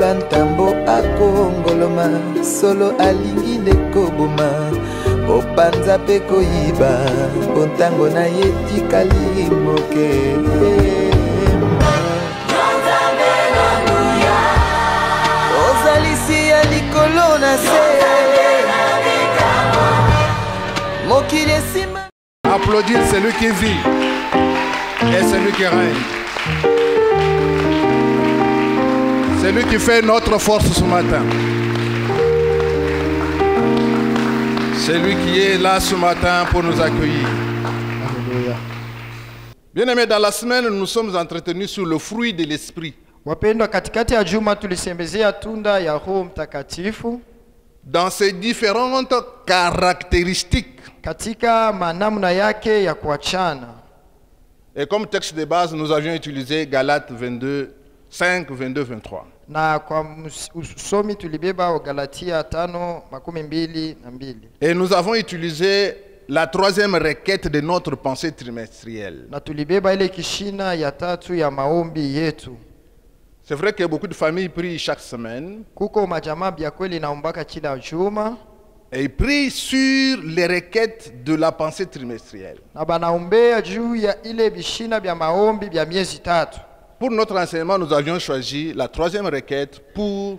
lokola ntambo akongoloma solo alingi nekoboma opanza pe koyiba bontango na ye tikali moke ozalisi ya likolo na se mokili esima. Applaudir celui qui vit et celui qui règne. C'est lui qui fait notre force ce matin. C'est lui qui est là ce matin pour nous accueillir. Bien-aimés, dans la semaine, nous sommes entretenus sur le fruit de l'esprit. Wapendwa, katikati ya juma tulisembezea tunda ya Roho Mtakatifu dans ses différentes caractéristiques. Katika manamna yake ya kuachana. Et comme texte de base, nous avions utilisé Galates 22, 5, 22, 23. Na kwa usomi tulibeba wa Galatia 5:22. Et nous avons utilisé la troisième requête de notre pensée trimestrielle. Na tulibeba ile kishina ya tatu ya maombi yetu. C'est vrai que beaucoup de familles prient chaque semaine. Kuko majamaa bya kweli naombaka kila juma. Et ils prient sur les requêtes de la pensée trimestrielle. Na banaombea juu ya ile bishina bya maombi bya miezi tatu. Pour notre enseignement, nous avions choisi la troisième requête pour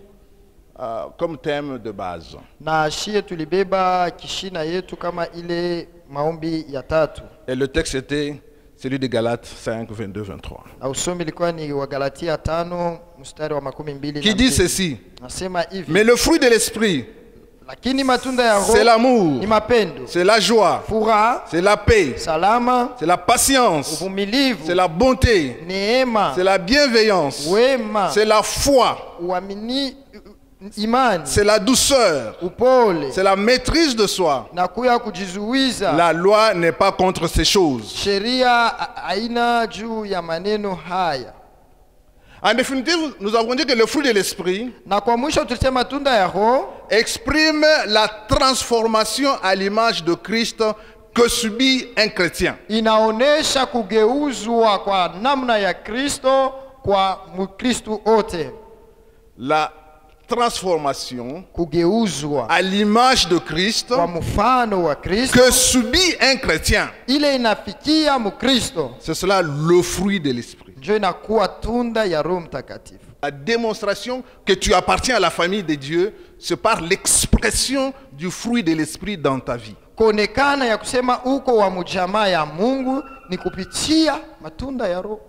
comme thème de base. Na shie tulibeba kishina yetu kama ile maombi ya tatu. Et le texte était celui de Galates 5, 22, 23. Na usomi ilikuwa ni wa Galatia 5:22. Qui dit ceci: nasema hivi, mais le fruit de l'esprit, lakini matunda ya Roho c'est l'amour, ni mapendo, c'est la joie, furaha, c'est la paix, salama, c'est la patience, uvumilivu, c'est la bonté, neema, c'est la bienveillance, wema, c'est la foi, uamini, imani, c'est la douceur, upole, c'est la maîtrise de soi. na kuya kujizuiza. La loi n'est pas contre ces choses. Sheria haina juu ya maneno haya. En définitive, nous avons dit que le fruit de l'esprit Na kwa mwisho tulisema tunda ya Roho exprime la transformation à l'image de Christ que subit un chrétien. inaonesha kugeuzwa kwa namna ya Kristo kwa Mkristo wote. La transformation Kugeuzwa à l'image de Christ kwa mfano wa Kristo que subit un chrétien. ile inafikia Mkristo. C'est cela le fruit de l'esprit. Ndio inakuwa tunda ya Roho Mtakatifu. La démonstration que tu appartiens à la famille de Dieu, c'est par l'expression du fruit de l'esprit dans ta vie. Kuonekana ya kusema uko wa mjamaa ya Mungu ni kupitia matunda ya Roho.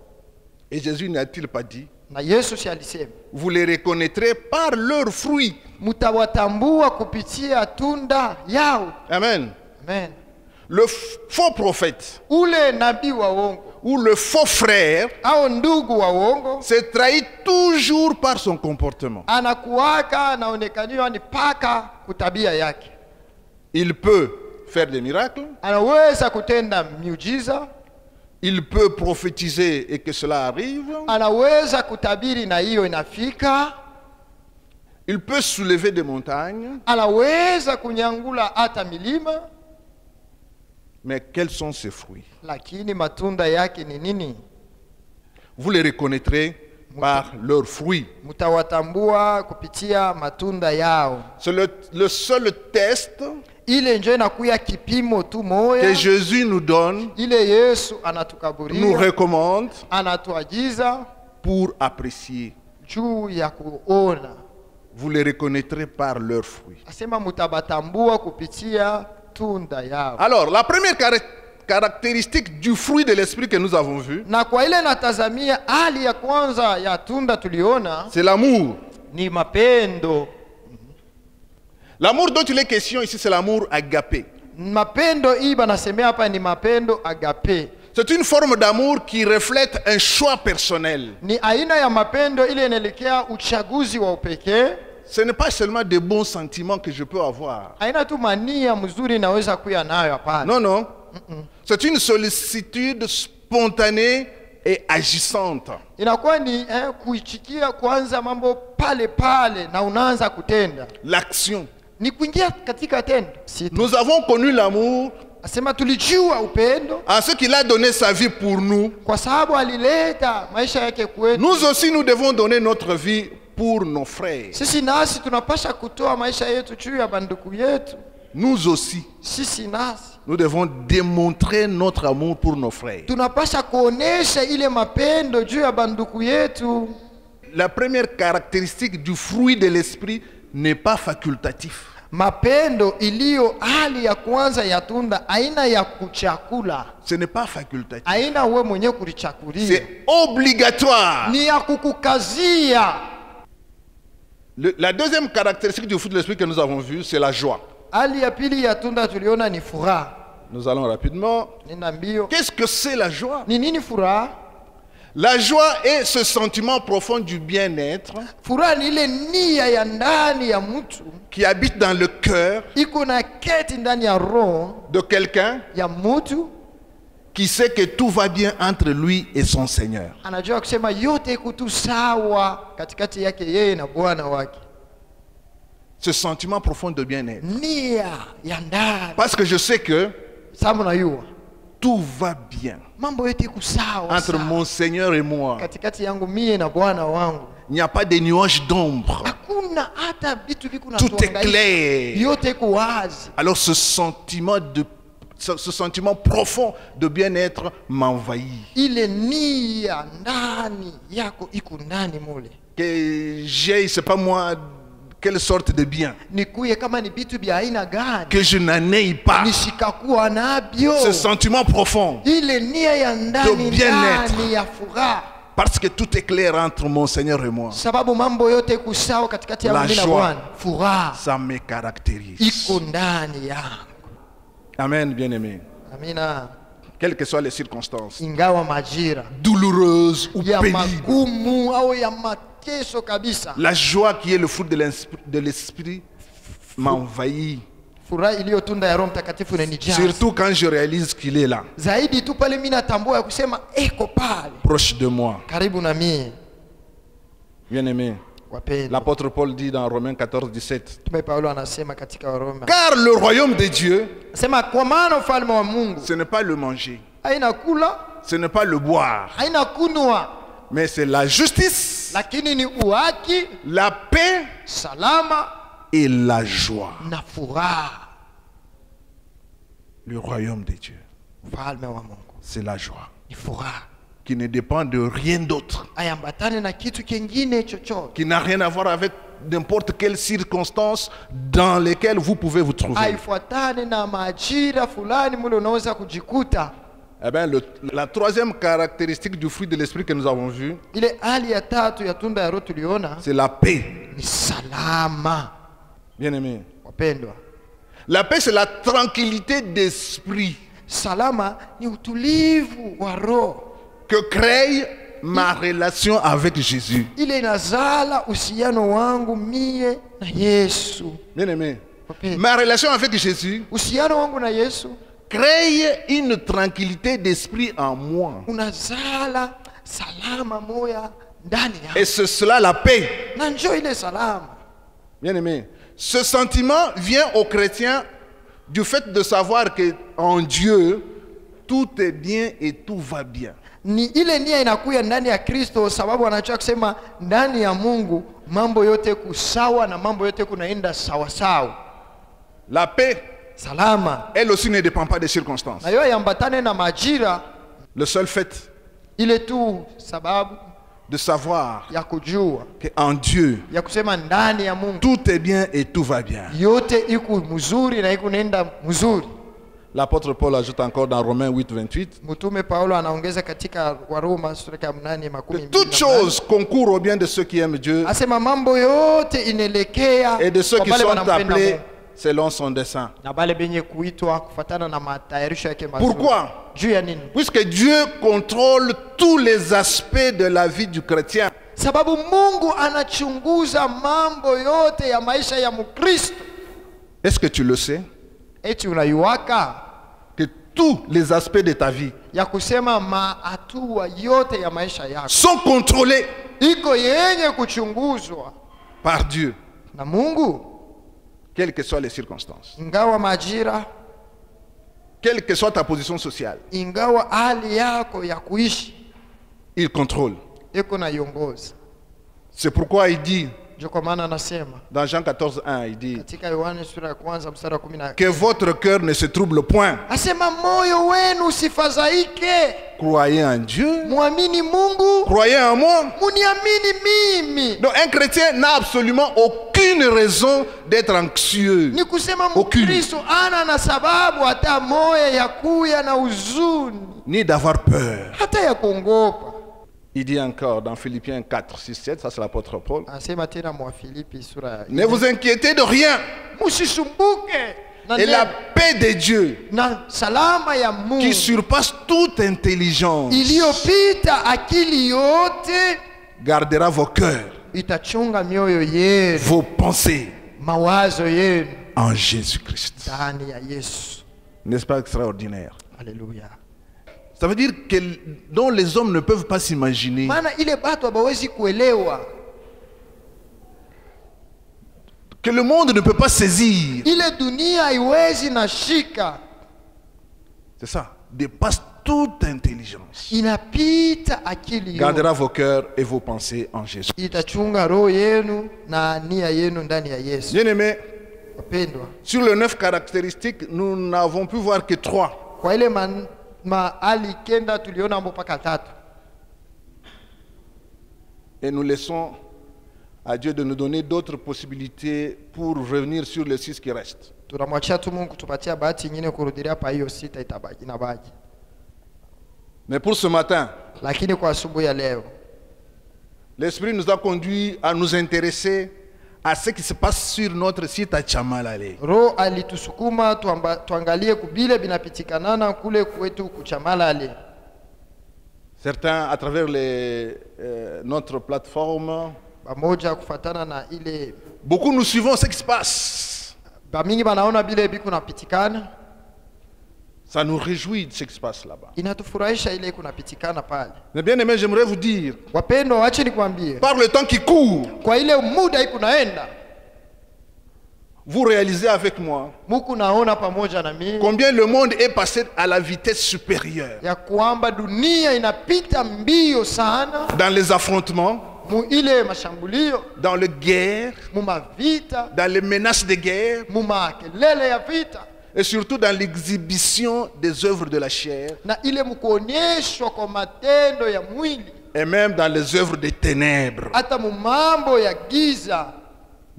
Et Jésus n'a-t-il pas dit: Na Yesu si alisema, vous les reconnaîtrez par leurs fruits. mutawatambua kupitia tunda yao. Amen. Amen. Le faux prophète Ule nabii wa uongo ou le faux frère au ndugu wa uongo se trahit toujours par son comportement. anakuwaka naonekaniwa ni paka kutabia yake. Il peut faire des miracles, Anaweza kutenda miujiza, il peut prophétiser et que cela arrive, anaweza kutabiri na hiyo inafika, il peut soulever des montagnes, anaweza kunyangula hata milima, mais quels sont ses fruits? lakini matunda yake ni nini? Vous les reconnaîtrez par leurs fruits. Mutawatambua kupitia matunda yao. C'est le seul test Ile ndio inakuya kipimo tu moya que Jésus nous donne, ile Yesu nous anatukaburia, recommande anatuagiza pour apprécier. juu ya kuona. Vous les reconnaîtrez par leurs fruits. Asema mutabatambua kupitia tunda yao. Alors, la première caractéristique du fruit de l'esprit que nous avons vu, Na kwa ile natazamia hali ya kwanza ya tunda tuliona c'est l'amour. ni mapendo. L'amour dont il est question ici, c'est l'amour agapé. Mapendo hii banasemea hapa ni mapendo agape. C'est une forme d'amour qui reflète un choix personnel. Ni aina ya mapendo ile inaelekea uchaguzi wa upekee. Ce n'est pas seulement des bons sentiments que je peux avoir. Haina tu mania mzuri naweza kuya nayo hapana. Non, non. C'est une sollicitude spontanée et agissante. Inakuwa ni kuichikia kwanza mambo pale pale na unaanza kutenda. L'action. Ni kuingia katika tendo. Nous avons connu l'amour Asema tulijua upendo en ce qu'il a donné sa vie pour nous. kwa sababu alileta maisha yake kwetu. Nous aussi, nous devons donner notre vie pour nos frères. Sisi nasi tunapasha kutoa maisha yetu juu ya banduku yetu. Nous aussi, Sisi nasi nous devons démontrer notre amour pour nos frères. tunapasha kuonesha ile mapendo juu ya banduku yetu. La première caractéristique du fruit de l'esprit n'est pas facultatif. Mapendo iliyo hali ya kwanza ya tunda aina ya kuchakula. Ce n'est pas facultatif. Aina we mwenye kulichakulia. C'est obligatoire. Ni ya kukukazia. La deuxième caractéristique du fruit de l'esprit que nous avons vu, c'est la joie. Hali ya pili ya tunda tuliona ni furaha. Nous allons rapidement. Nina mbio. Qu'est-ce que c'est la joie? Ni nini furaha? La joie est ce sentiment profond du bien-être Furaha ni ile nia ya ndani ya mtu qui habite dans le cœur iko na keti ndani ya roho de quelqu'un ya mtu qui sait que tout va bien entre lui et son Seigneur. anajua kusema yote iko tu sawa katikati yake yeye na Bwana wake. Ce sentiment profond de bien-être. Nia ya ndani. Parce que je sais que Sababu najua tout va bien mambo yote iko sawa entre sawa. mon Seigneur et moi. Katikati yangu mie na Bwana wangu. Il n'y a pas de nuages d'ombre. Hakuna hata vitu viko na Tout est clair. yote iko wazi. Alors ce sentiment profond de bien-être m'envahit. Ile nia ndani yako iko ndani mule. Que j'ai, c'est pas moi, quelle sorte de bien. Nikuye kama ni vitu vya aina gani. Que je n'en ai pas. Nishikakuwa nabyo. Ce sentiment profond. Ile nia ya ndani bien-être. ndani ya furaha. Parce que tout est clair entre mon Seigneur et moi. Sababu mambo yote iko sawa katikati yangu La na joie. Bwana. Furaha Ça me caractérise. iko ndani yangu. Amen, bien-aimé. Amina. Quelles que soient les circonstances, Ingawa majira douloureuses ou ya pénibles, magumu au ya mateso kabisa, la joie qui est le fruit de l'esprit m'envahit. furaha iliyo tunda ya Roho Mtakatifu inanijaza. Surtout quand je réalise qu'il est là, Zaidi tu pale mimi natambua ya kusema eko pale proche de moi. karibu na mimi. Bien-aimé, Wapendwa, l'apôtre Paul dit dans Romains 14, 17, Mtume Paulo anasema katika Waroma, car le royaume de Dieu, sema kwa maana ufalme wa Mungu ce n'est pas le manger, haina kula, ce n'est pas le boire, haina kunwa, mais c'est la justice, lakini ni uhaki, la paix salama et la joie. na furaha. Le royaume de Dieu, Ufalme wa Mungu c'est la joie ni furaha, qui ne dépend de rien d'autre, hayambatane na kitu kingine chochote, qui n'a rien à voir avec n'importe quelle circonstance dans lesquelles vous pouvez vous trouver. haifuatane na majira fulani mule unaweza kujikuta. Eh bien, la troisième caractéristique du fruit de l'esprit que nous avons vu, Ile hali ya tatu ya tunda ya Roho tuliona c'est la paix. ni salama. Bien-aimé, Wapendwa, la paix, c'est la tranquillité d'esprit salama ni utulivu wa roho, que crée ma relation avec Jésus. ile inazala uhusiano wangu mie na Yesu. Bien-aimé, Wapendwa, ma relation avec Jésus uhusiano wangu na Yesu crée une tranquillité d'esprit en moi. unazala salama moya ndani Et yangu, c'est cela la paix. na njoo ile salama. Bien-aimé, ce sentiment vient aux chrétiens du fait de savoir que en Dieu, tout est bien et tout va bien. Ni ile nia inakuya ndani ya Kristo, sababu anataka kusema ndani ya Mungu mambo yote kusawa na mambo yote kunaenda sawa sawa. La paix, Salama elle aussi ne dépend pas des circonstances. na yote yambatane na majira, Le seul fait ile tu sababu de savoir ya kujua qu'en Dieu, ya kusema ndani ya Mungu tout est bien et tout va bien. yote iko mzuri na iko nenda mzuri. L'apôtre Paul ajoute encore dans Romains 8, 28, Mtume Paulo anaongeza katika Waroma sura ya 8:28, toutes choses concourent au bien de ceux qui aiment Dieu asema mambo yote inaelekea et de ceux kwa qui wale sont wanampenda appelés Mungu selon son dessein. na bale benye kuitwa kufatana na matayarisho yake mazuri. Pourquoi? Juu ya nini? Puisque Dieu contrôle tous les aspects de la vie du chrétien. Sababu Mungu anachunguza mambo yote ya maisha ya Mkristo. Est-ce que tu le sais? Eti unayuwaka Que tous les aspects de ta vie ya kusema maatua yote ya maisha yako sont contrôlés iko yenye kuchunguzwa par Dieu, na Mungu, quelles que soient les circonstances, ingawa majira, quelle que soit ta position sociale, ingawa hali yako ya kuishi il contrôle. iko na iongoza. C'est pourquoi il dit, Ndio kwa maana anasema dans Jean 14, 1, il dit katika Yohana sura ya kwanza mstari wa 10, que votre cœur ne se trouble point. asema moyo wenu usifadhaike, Croyez en Dieu, muamini Mungu, croyez en moi. muniamini mimi. Donc un chrétien n'a absolument aucune raison d'être anxieux. Ni kusema Aucune. Mkristo ana na sababu hata moya ya kuya na huzuni, Ni d'avoir peur. hata ya kuogopa. Il dit encore dans Philippiens 4, 6, 7, ça c'est l'apôtre Paul. Anasema tena mwa Filipi sura ya Ne vous inquiétez de rien. musisumbuke na Et la neno, paix de Dieu, na salama ya Mungu qui surpasse toute intelligence, iliyopita akili yote gardera vos cœurs, itachunga mioyo yenu, vos pensées mawazo yenu en Jésus-Christ. ndani ya Yesu. N'est-ce pas extraordinaire? Haleluya. Ça veut dire que dont les hommes ne peuvent pas s'imaginer, Maana ile batu hawawezi kuelewa, que le monde ne peut pas saisir. ile dunia haiwezi na shika, C'est ça, dépasse toute intelligence. inapita akili yote, Gardera vos cœurs et vos pensées en Jésus. itachunga roho yenu na nia yenu ndani ya Yesu. Bien-aimés, Wapendwa, sur les 9 caractéristiques, nous n'avons pu voir que 3. kwa ile mahali kenda tuliona mpaka 3, Et nous laissons à Dieu de nous donner d'autres possibilités pour revenir sur les 6 qui restent. tunamwachia tu Mungu kutupatia bahati nyingine kurudilia pa hiyo 6 itabaki na baki. Mais pour ce matin, Lakini kwa asubuhi ya leo l'Esprit nous a conduits à nous intéresser à ce qui se passe sur notre site à Chamalale. Roho alitusukuma tuangalie kubile binapitikanana kule kwetu kuchamalale. Certains, à travers notre plateforme, Pamoja kufatana na ile beaucoup nous suivons ce qui se passe. bamingi banaona bile biku napitikana, Ça nous réjouit de ce qui se passe là-bas. inatufurahisha ile kunapitikana pale. Mais bien aimé, j'aimerais vous dire, Wapendwa, wache nikwambie, par le temps qui court, kwa ile muda iko naenda, vous réalisez avec moi Mungu naona pamoja na mimi combien le monde est passé à la vitesse supérieure ya kwamba dunia inapita mbio sana dans les affrontements, mu ile mashambulio, dans les guerres, mu mavita, dans les menaces de guerre mu makelele ya vita, et surtout dans l'exhibition des œuvres de la chair na ile mkuonyeshwa kwa matendo ya mwili, et même dans les œuvres des ténèbres. hata mu mambo ya giza.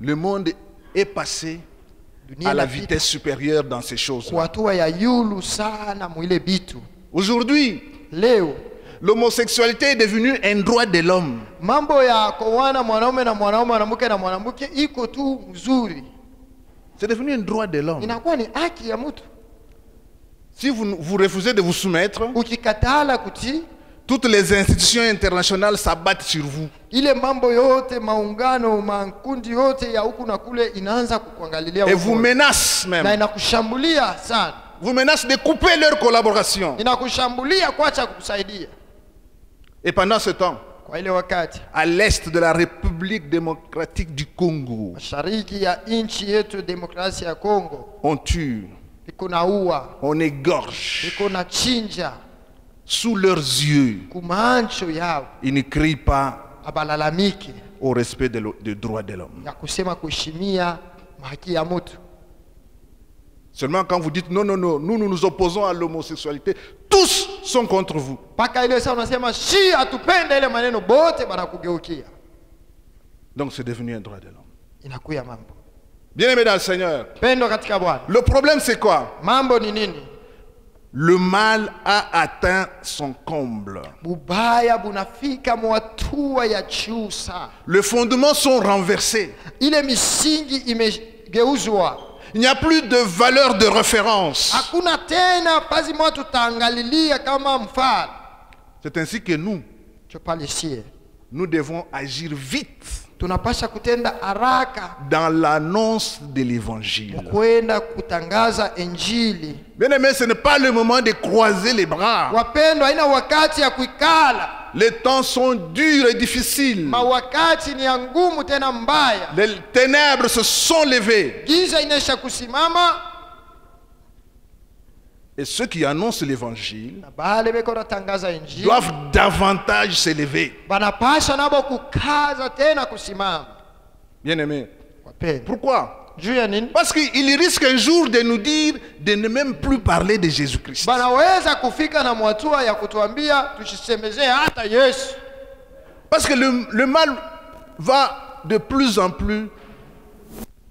Le monde est passé Dunia à la inapita vitesse supérieure dans ces choses. kwa hatua ya yulu sana mu ile bitu. Aujourd'hui, Leo l'homosexualité est devenue un droit de l'homme. mambo ya kuoana mwanaume na mwanaume, mwanamke na mwanamke iko tu mzuri, C'est devenu un droit de l'homme. inakuwa ni haki ya mtu. Si vous refusez de vous soumettre, Ukikatala kuti toutes les institutions internationales s'abattent sur vous. ile mambo yote, maungano, makundi yote ya huku na kule inaanza kukuangalilia Et huko. vous menacent na même. inakushambulia sana, Vous menacent de couper leur collaboration. inakushambulia kuacha kukusaidia. Et pendant ce temps, Kwa ile wakati à l'est de la République démocratique du Congo, mashariki ya nchi yetu demokrasia ya Kongo on tue, iko na ua, on égorge. iko na chinja Sous leurs yeux, kumaancho yao, ils ne crient pas abalalamiki au respect des droits de l'homme. ya kusema kuheshimia haki ya mtu. Seulement quand vous dites non, non, non, nous nous opposons à l'homosexualité, tous sont contre vous. Paka ile saa unasema shi atupende ile maneno, bote banakugeukia, Donc c'est devenu un droit de l'homme. inakuya mambo. Bien-aimés dans le Seigneur, Pendo katika Bwana, le problème c'est quoi? mambo ni nini? Le mal a atteint son comble. Bubaya bunafika mwatua ya juu sana, Les fondements sont renversés. ile misingi imegeuzwa, Il n'y a plus de valeur de référence. hakuna tena pazi mwa tutaangalilia kama mfano. C'est ainsi que Chopalisie nous devons agir vite tunapasha kutenda haraka dans l'annonce de l'évangile. kwenda kutangaza Injili. Bien-aimés, ce n'est pas le moment de croiser les bras. Wapendwa, haina wakati ya kuikala, Les temps sont durs et difficiles. mawakati ni ya ngumu tena mbaya. Les ténèbres se sont levées. Giza inaisha kusimama, et ceux qui annoncent l'évangile na bale beko natangaza injili doivent davantage s'élever. banapasha nabo kukaza tena kusimama. Bien-aimés, Wapendwa, pourquoi? juu ya nini? Parce qu'il risque un jour de nous dire de ne même plus parler de Jésus-Christ. Banaweza kufika na mwatua ya kutuambia tusisemezee hata Yesu. Parce que le mal va de plus en plus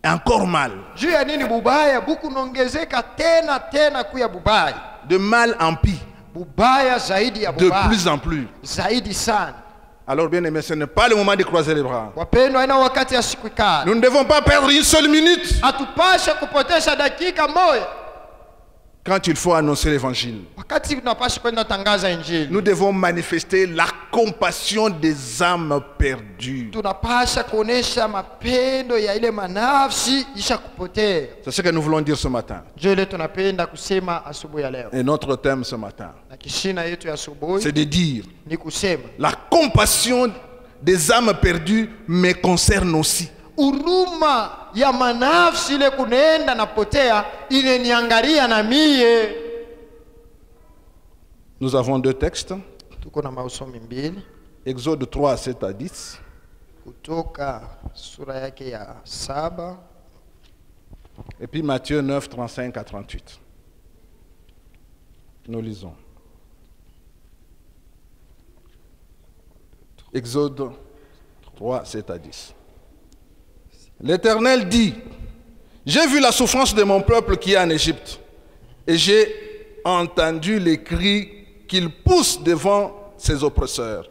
encore mal. Juu ya nini? Bubaya buku nongezeka tena tena kuya bubaya. De mal en pis. Bubaya zaidi ya De bubaya. plus en plus. Zaidi sana. Alors bien aimé, ce n'est pas le moment de croiser les bras. Wapendwa, ina wakati ya siku ikali. Nous ne devons pas perdre une seule minute Hatupasha kupotesha dakika moja quand il faut annoncer l'évangile. wakati tunapasha kwenda tangaza injili. Nous devons manifester la compassion des âmes perdues. Tunapasha kuonesha mapendo ya ile manafsi isha kupotea. C'est ce que nous voulons dire ce matin. Ndio ile tunapenda kusema asubuhi ya leo. Et notre thème ce matin, Na kishina yetu ya asubuhi c'est de dire ni kusema la compassion des âmes perdues me concerne aussi. huruma ya manafsi ile kunaenda napotea inaniangalia na mie. Nous avons deux textes. Tuko na mausomi mbili Exode 3, 7 à 10. kutoka sura yake ya 7 Et puis Matthieu 9, 35 à 38. Nous lisons. Exode 3, 7 à 10. L'Éternel dit, j'ai vu la souffrance de mon peuple qui est en Égypte, et j'ai entendu les cris qu'il pousse devant ses oppresseurs.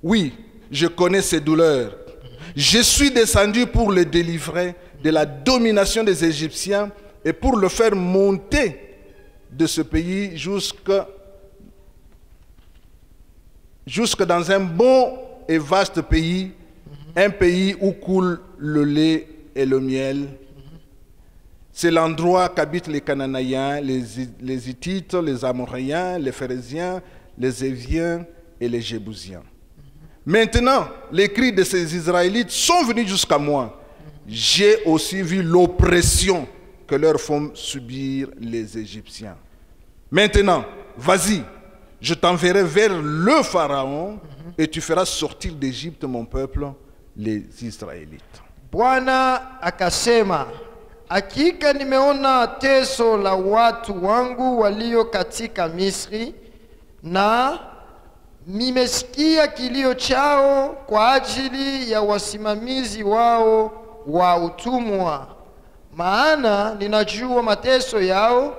Oui, je connais ses douleurs. Je suis descendu pour le délivrer de la domination des Égyptiens et pour le faire monter de ce pays jusque dans un bon et vaste pays, un pays où coule le lait et le miel. C'est l'endroit qu'habitent les Cananéens, les Hittites, les Amoréens, les Phéréziens, les Éviens et les Jébusiens. Maintenant, les cris de ces Israélites sont venus jusqu'à moi. J'ai aussi vu l'oppression que leur font subir les Égyptiens. Maintenant, vas-y, je t'enverrai vers le Pharaon et tu feras sortir d'Égypte mon peuple, les Israélites. Bwana akasema, hakika nimeona teso la watu wangu walio katika Misri, na nimesikia kilio chao kwa ajili ya wasimamizi wao wa utumwa. Maana ninajua mateso yao,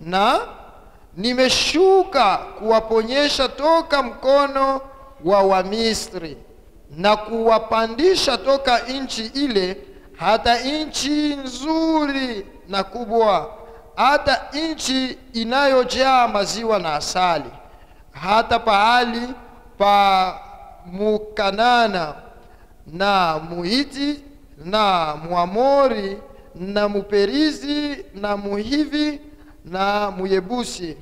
na nimeshuka kuwaponyesha toka mkono wa Wamisri na kuwapandisha toka nchi ile hata nchi nzuri na kubwa, hata nchi inayojaa maziwa na asali, hata pahali pa Mukanana na Muhiti na Muamori na Muperizi na Muhivi na Muyebusi.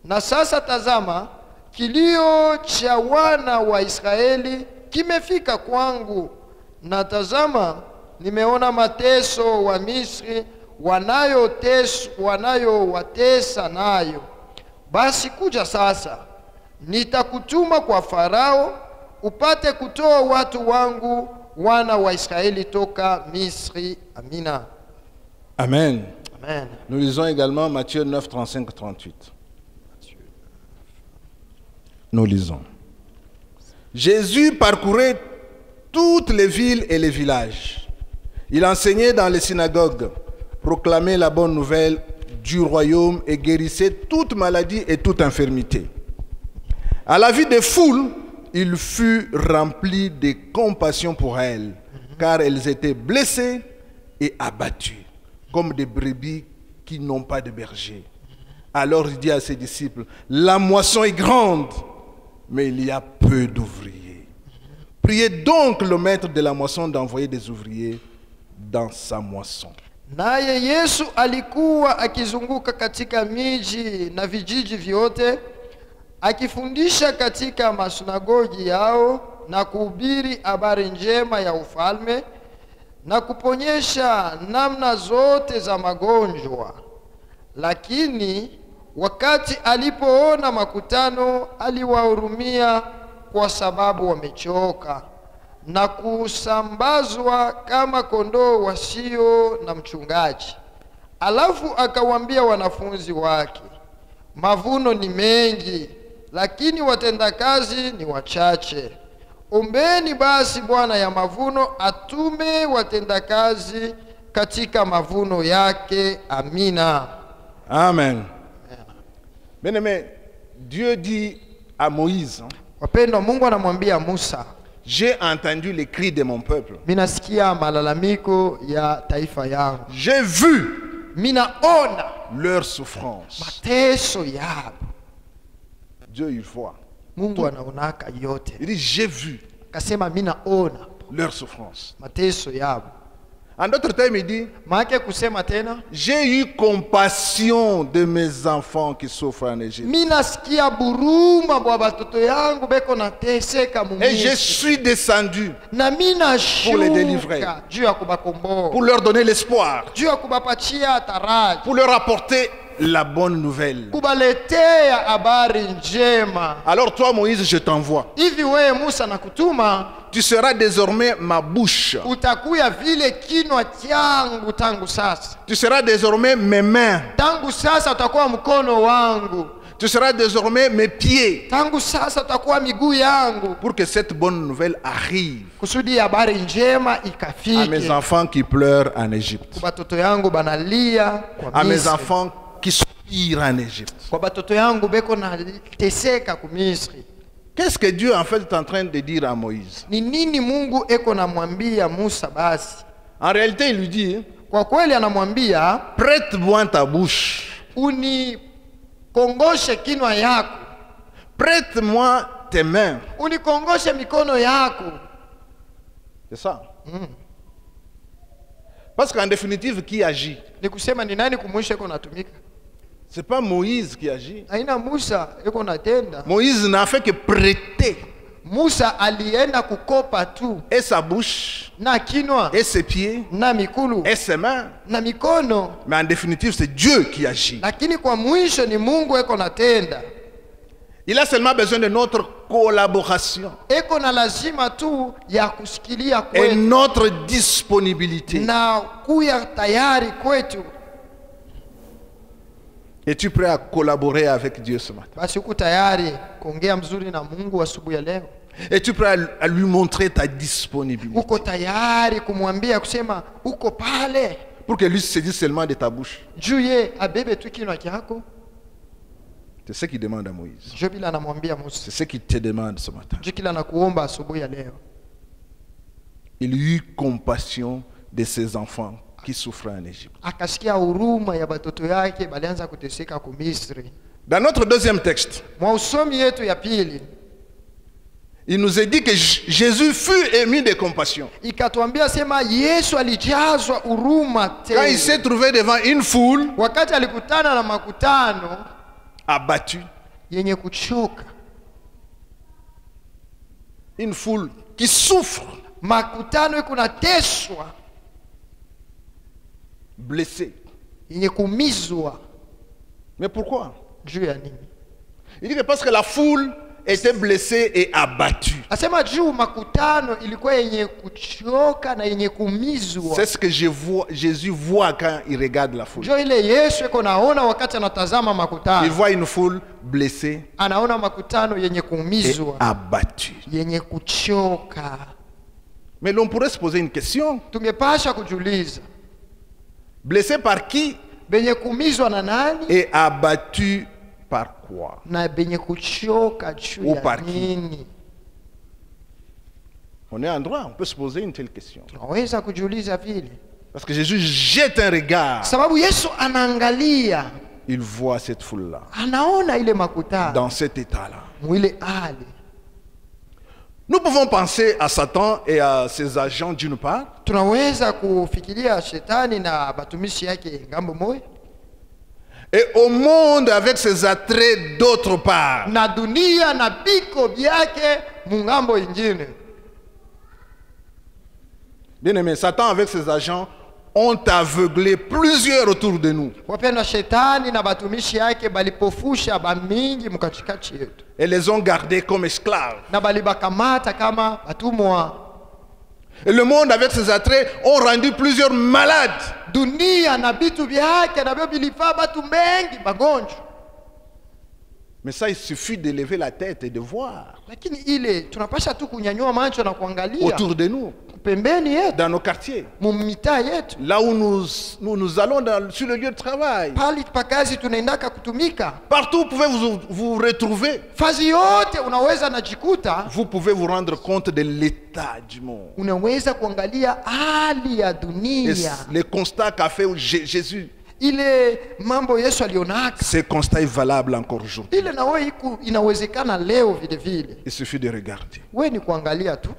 Na sasa tazama, kilio cha wana wa Israeli kimefika kwangu, na tazama, nimeona mateso wa Misri wanayowatesa nayo. Basi kuja sasa, nitakutuma kwa Farao upate kutoa watu wangu wana wa Israeli toka Misri. Amina. Amen. Amen. Nous lisons également Matthieu 9, 35, 38. Nous lisons. Jésus parcourait toutes les villes et les villages. Il enseignait dans les synagogues, proclamait la bonne nouvelle du royaume et guérissait toute maladie et toute infirmité. À la vue des foules, il fut rempli de compassion pour elles, car elles étaient blessées et abattues, comme des brebis qui n'ont pas de berger. Alors il dit à ses disciples, la moisson est grande, mais il y a peu d'ouvriers. Priez donc le maître de la moisson d'envoyer des ouvriers dans sa moisson. Naye Yesu alikuwa akizunguka katika miji na vijiji vyote, akifundisha katika masunagogi yao na kuhubiri habari njema ya ufalme na kuponyesha namna zote za magonjwa. Lakini Wakati alipoona makutano, aliwahurumia kwa sababu wamechoka na kusambazwa kama kondoo wasio na mchungaji. Alafu akawaambia wanafunzi wake, mavuno ni mengi, lakini watendakazi ni wachache. Ombeni basi Bwana ya mavuno atume watendakazi katika mavuno yake. Amina. Amen. Bien-aimé, Dieu dit à Moïse, Wapendwa, Mungu anamwambia Musa, j'ai entendu les cris de mon peuple. minasikia malalamiko ya taifa yangu. J'ai vu Minaona leur souffrance. mateso yao. Dieu, il voit. Mungu anaonaka yote. Il dit, j'ai vu Akasema minaona leur souffrance. mateso yao. En d'autres termes, il dit, Maana kusema tena, j'ai eu compassion de mes enfants qui souffrent en Égypte. minasikia buruma bwa batoto yangu beko nateseka mu Et je Misri. suis descendu Na pour les délivrer. minashuka juu ya kubakomboa, pour leur donner l'espoir, juu ya kubapatia taraji, pour leur apporter la bonne nouvelle. kubaletea habari njema. Alors toi, Moïse, je t'envoie. Hivi wewe Musa nakutuma, Tu seras désormais ma bouche. utakuya vile kinwa changu tangu sasa. Tu seras désormais mes mains. Tangu sasa utakuwa mkono wangu. Tu seras désormais mes pieds. Tangu sasa utakuwa miguu yangu, Pour que cette bonne nouvelle arrive kusudi habari njema à mes ikafike enfants qui pleurent en Égypte. kwa batoto yangu banalia kwa À mes Misri, enfants qui soupirent en Égypte. kwa batoto yangu beko na teseka ku Misri. Qu'est-ce que Dieu en fait est en train de dire à Moïse? Ni nini Mungu eko namwambia Musa? Basi En réalité, il lui dit, kwa kweli anamwambia prête-moi ta bouche. unikongoshe kinwa yako, Prête-moi tes mains. unikongoshe mikono yako. C'est ça. Parce qu'en définitive, qui agit? Ni kusema ni nani kumwisho eko natumika? C'est pas Moïse qui agit. Haina Musa eko natenda. Moïse n'a fait que prêter Musa alienda kukopa tu et sa bouche, na kinwa et ses pieds, na mikulu et ses mains. na mikono, Mais en définitive, c'est Dieu qui agit. lakini kwa mwisho ni Mungu eko natenda. Il a seulement besoin de notre collaboration Eko na lazima tu ya kusikilia et kwetu notre disponibilité. na kuya tayari kwetu. Es-tu prêt à collaborer avec Dieu ce matin? Basi uko tayari kuongea mzuri na Mungu asubuhi ya leo? Es-tu prêt à lui montrer ta disponibilité Uko tayari kumwambia kusema uko pale pour que lui se dise seulement de ta bouche? juu ye abebe tu kinwa kyako? C'est ce qu'il demande à Moïse. Njo bila anamwambia Musa, C'est ce qu'il te demande ce matin. njo kila nakuomba asubuhi ya leo. Il eut compassion de ses enfants qui souffraient en Égypte. Akasikia huruma ya batoto yake balianza kuteseka ku Misri. Dans notre deuxième texte, Mwa usomi yetu ya pili il nous est dit que Jésus fut ému de compassion. ikatuambia sema Yesu alijazwa huruma Quand il tele. s'est trouvé devant une foule Wakati alikutana na makutano abattue, yenye kuchoka, une foule qui souffre, makutano iko nateswa, blessée. yenye kumizwa. Mais pourquoi? Juu ya nini? Il dit que parce que la foule était blessée et abattue. Asema juu makutano ilikuwa yenye kuchoka na yenye kumizwa. C'est ce que Jésus voit quand il regarde la foule. Njo ile Yesu eko naona wakati anatazama Il makutano, voit une foule blessée anaona makutano yenye et kumizwa, abattue. yenye kuchoka. Mais l'on pourrait se poser une question. Tungepasha kujiuliza, Blessé par qui benye kumizwa na nani et abattu par quoi? na benye kuchoka juu Ou ya par qui? nini? On est en droit, on peut se poser une telle question. Tunaweza kujiuliza vile, Parce que Jésus jette un regard. sababu Yesu anaangalia, Il voit cette foule-là, anaona ile makutano dans cet état-là. mwile hali. Nous pouvons penser à Satan et à ses agents d'une part, Tunaweza kufikiria shetani na batumishi yake ngambo moja, et au monde avec ses attraits d'autre part. na dunia na biko byake mungambo ingine. Bien aimé, Satan avec ses agents ont aveuglé plusieurs autour de nous. Wapendwa, shetani na batumishi yake balipofusha bamingi mkatikati yetu Et les ont gardés comme esclaves. na balibakamata kama batumwa. Et le monde avec ses attraits ont rendu plusieurs malades. Dunia na bitu vyake na byo bilifaa batu mengi magonjwa. Mais ça, il suffit de lever la tête et de voir Lakini ile tunapasha tu kunyanyua macho na kuangalia autour de nous, pembeni yetu, dans nos quartiers, mumitaa yetu, là où nous allons sur le lieu de travail. pali pa kazi tunaendaka kutumika. Partout, vous pouvez vous retrouver. Fazi yote unaweza najikuta, Vous pouvez vous rendre compte de l'état du monde. unaweza kuangalia hali ya Et dunia, le constat qu'a fait Jésus, ile mambo Yesu alionaka, ce constat est valable encore aujourd'hui. ile na wewe inawezekana leo vile vile. Il suffit de regarder. Wewe ni kuangalia tu.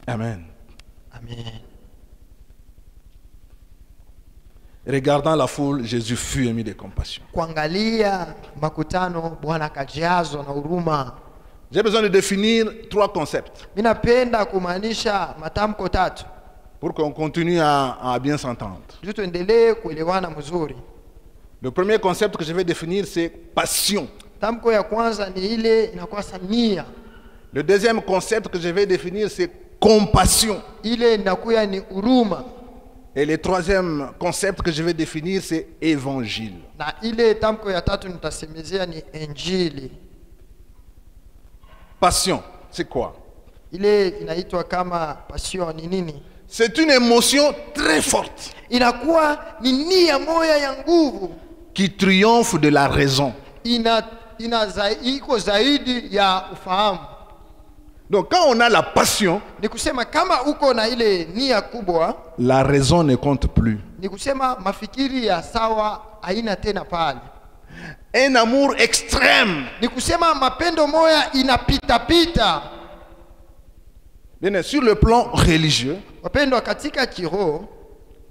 Amen. Amen. Regardant la foule, Jésus fut ému de compassion. Kuangalia makutano, Bwana akajazwa na huruma. J'ai besoin de définir 3 concepts Mimi napenda kumaanisha matamko tatu pour qu'on continue à bien s'entendre. ili tuendelee kuelewana mzuri. Le premier concept que je vais définir, c'est passion. Tamko ya kwanza ni ile inakuwa nia. Le deuxième concept que je vais définir, c'est compassion. Ile inakuwa ni huruma. Et le troisième concept que je vais définir, c'est évangile. Na ile tamko ya tatu nitasemezea ni injili. Passion, c'est quoi? Ile inaitwa kama passion ni nini? C'est une émotion très forte Inakuwa ni nia moya ya nguvu, qui triomphe de la raison. iko zaidi ya ufahamu. Donc quand on a la passion, Ni kusema kama uko na ile nia kubwa, la raison ne compte plus. ni kusema mafikiri ya sawa haina tena pale. Un amour extrême. Ni kusema mapendo moya inapita. Bien, sur le plan religieux, Wapendwa, katika kiroho,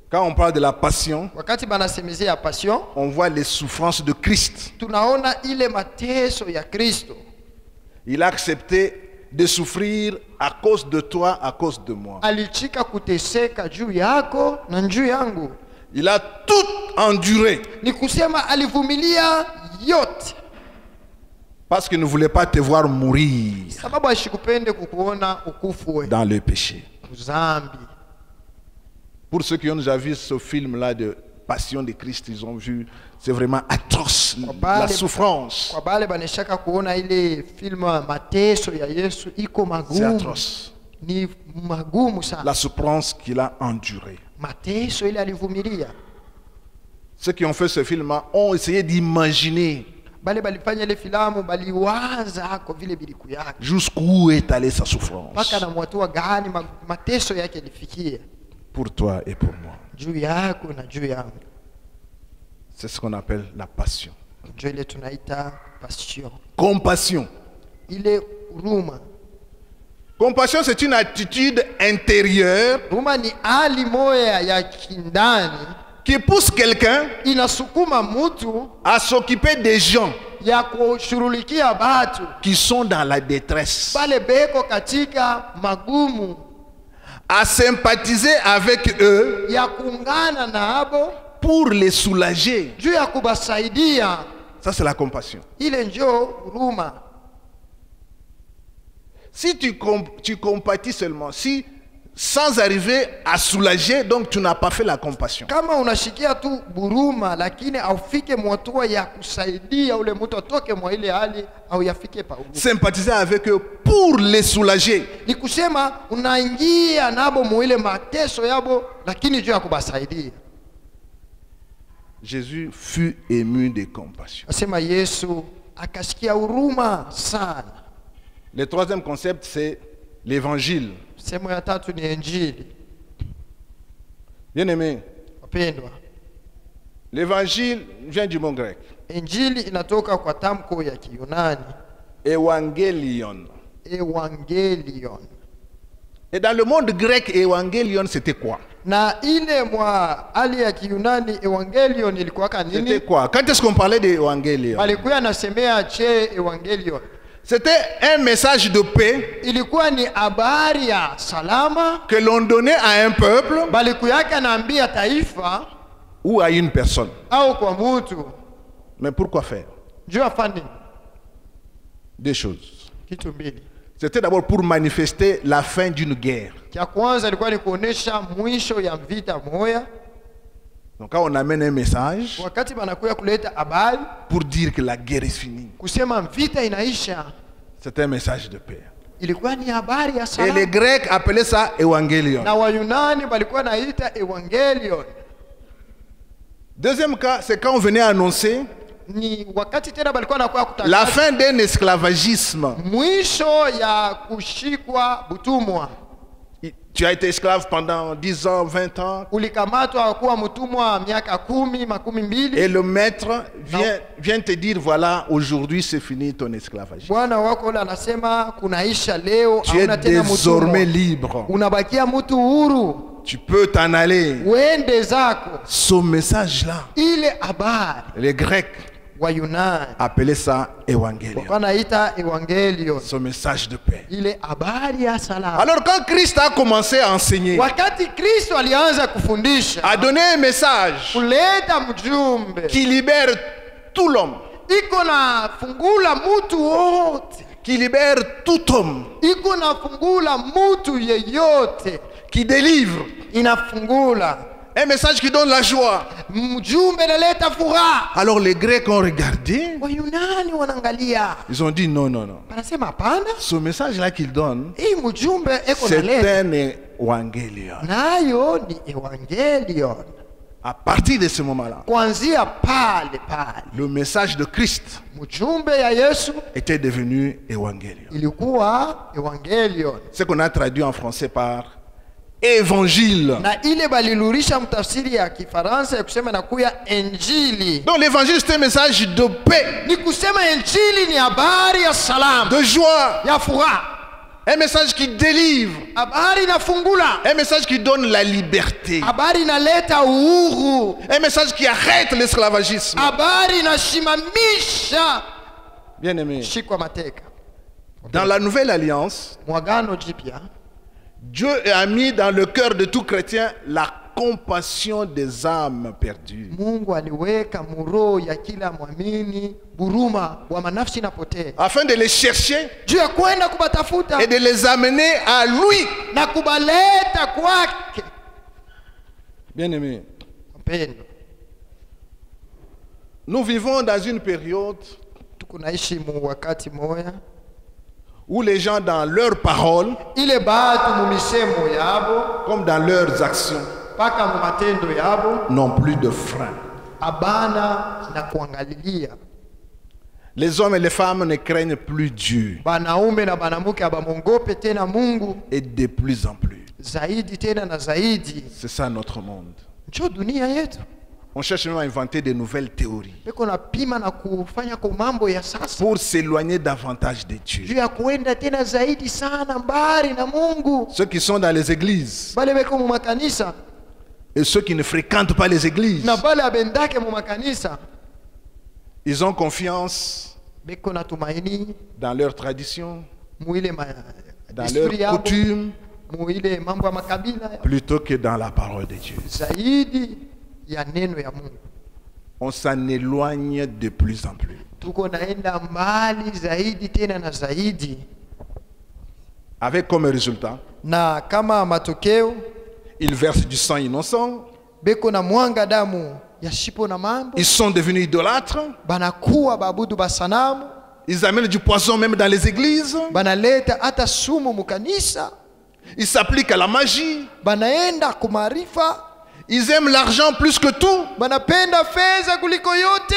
quand on parle de la passion, wakati banasemezea passion, on voit les souffrances de Christ. tunaona ile mateso ya Kristo. Il a accepté de souffrir à cause de toi, à cause de moi. Alichika kuteseka juu yako na juu yangu. Il a tout enduré Ni kusema alivumilia yote, parce qu'il ne voulait pas te voir mourir sababu ashikupende kukuona ukufu we dans le péché. uzambi. Pour ceux qui ont déjà vu ce film-là de Passion de Christ, ils ont vu, c'est vraiment atroce, la souffrance. Kwa bale baneshaka kuona ile filmu mateso ya Yesu iko C'est magumu, atroce. ni magumu sana. La souffrance qu'il a endurée. Mateso ile alivumilia. Ceux qui ont fait ce film-là ont essayé d'imaginer Bale balifanya ile filamu baliwaza hako vile bilikuyaka jusqu'où est allée sa souffrance. mpaka na mwatua gani mateso yake ilifikia Pour toi et pour moi. juu yako na juu yangu. C'est ce qu'on appelle la passion. Ndio ile tunaita passion, Compassion. ile huruma. Compassion, c'est une attitude intérieure Huruma ni hali moya ya kindani qui pousse quelqu'un inasukuma mtu à s'occuper des gens ya kushughulikia batu qui sont dans la détresse, bale beko katika magumu, à sympathiser avec eux ya kuungana na abo pour les soulager. juu ya kubasaidia. Ça, c'est la compassion. Ile njo huruma. Si tu compatis seulement, si sans arriver à soulager, donc tu n'as pas fait la compassion. Kama unashikia tu buruma lakini aufike mwatua ya kusaidia ule mtu atoke mwa ile hali au yafike pa huruma. Sympathiser avec eux pour les soulager. Ni kusema unaingia nabo muile mateso yabo lakini juu ya kubasaidia. Jésus fut ému de compassion. Asema Yesu akasikia huruma sana. Le troisième concept, c'est l'évangile. Sehemu ya tatu ni injili. Bien aimé, Wapendwa, l'évangile vient du mot grec. injili inatoka kwa tamko ya Kiyunani Evangelion. evangelion. Et dans le monde grec, evangelion, c'était quoi? Na ile mwa hali ya Kiyunani evangelion ilikuwa C'était nini? quoi? Quand est-ce qu'on parlait d'évangelion? Walikuwa nasemea che evangelion. C'était un message de paix ilikuwa ni habari ya salama que l'on donnait à un peuple balikuwaka naambia taifa ou à une personne. au kwa mtu. Mais pourquoi faire? Juu afanye Deux choses. kitu mbili. C'était d'abord pour manifester la fin d'une guerre. Kia kwanza ilikuwa ni kuonesha mwisho ya vita moya. Donc quand on amène un message Wakati banakuya kuleta habari pour dire que la guerre est finie, kusema vita inaisha, c'est un message de paix. ilikuwa ni habari ya Et salama. les Grecs appelaient ça évangélion. Na Wayunani balikuwa naita evangelion. Deuxième cas, c'est quand on venait annoncer Ni wakati tena balikuwa nakuya la kutangaza fin d'un esclavagisme. mwisho ya kushikwa butumwa. Tu as été esclave pendant 10 ans, 20 ans, Ulikamatwa kuwa mtumwa miaka 10, makumi et mbili. le maître vient te dire, voilà, aujourd'hui c'est fini ton esclavagisme. Bwana wako ule anasema kunaisha leo, Tu es hauna tena désormais mtumwa. libre. Unabakia mtu huru, Tu peux t'en aller. uende zako. Ce message-là, Ile habari les Grecs Wayunani appelaient ça évangélion. wanaita evangelion. Ce message de paix. Ile habari ya salama. Alors quand Christ a commencé à enseigner, Wakati Kristo alianza kufundisha, à donner un message kuleta mjumbe qui libère tout l'homme, iko na fungula mutu wote, qui libère tout homme, iko na fungula mutu yeyote, qui délivre, inafungula un message qui donne la joie. mjumbe naleta furaha. Alors les Grecs ont regardé, Wayunani wanaangalia, ils ont dit non, non, non. wanasema hapana, Ce message-là qu'il donne, hii mjumbe eko c'est naleta un évangélion. nayo ni evangelion. À partir de ce moment-là, Kuanzia pale pale le message de Christ mjumbe ya Yesu était devenu évangélion. ilikuwa evangelion, Ce qu'on a traduit en français par évangile. na ile balilurisha mtafsiri ya Kifaransa ya kusema nakuya injili. Donc l'évangile, c'est un message de paix, Ni kusema injili ni habari ya salama, de joie, ya furaha, un message qui délivre, habari inafungula, un message qui donne la liberté, habari inaleta uhuru, un message qui arrête l'esclavagisme. habari inashimamisha Bien-aimé, shikwa mateka. dans la nouvelle alliance, Mwagano jipya Dieu a mis dans le cœur de tout chrétien la compassion des âmes perdues. Mungu aliweka muroho ya kila mwamini buruma wa manafsi napotea, Afin de les chercher juu ya kwenda kubatafuta et de les amener à lui. na kubaleta kwake. Bien-aimé, Mpendo, nous vivons dans une période tuko naishi mu wakati moya où les gens, dans leurs paroles, ile batu mu misemo yabo comme dans leurs actions, mpaka mu matendo yabo n'ont plus de frein. abana na kuangalilia. Les hommes et les femmes ne craignent plus Dieu. Banaume na banamuke abamongope tena Mungu Et de plus en plus. zaidi tena na zaidi. C'est ça notre monde. Njo dunia yetu On cherche même à inventer de nouvelles théories beko na pima na kufanya kwa mambo ya sasa pour s'éloigner davantage de juu Dieu. ya kuenda tena zaidi sana mbali na Mungu. Ceux qui sont dans les églises Bale beko mu makanisa et ceux qui ne fréquentent pas les églises, na bale abendake mu makanisa ils ont confiance beko na tumaini dans leurs traditions, mu ile dans desturi leurs yabo, coutumes, mu ile mambo ya makabila plutôt que dans la parole de Dieu. zaidi ya neno ya Mungu. On s'en éloigne de plus en plus. Tuko naenda mbali zaidi tena na zaidi, Avec comme résultat, na kama matokeo ils versent du sang innocent, beko na mwanga damu ya shipo na mambo, ils sont devenus idolâtres, banakuwa babudu basanamu, ils amènent du poison même dans les églises, banaleta hata sumu mukanisa, ils s'appliquent à la magie, banaenda kumarifa, ils aiment l'argent plus que tout. banapenda fedha kuliko yote.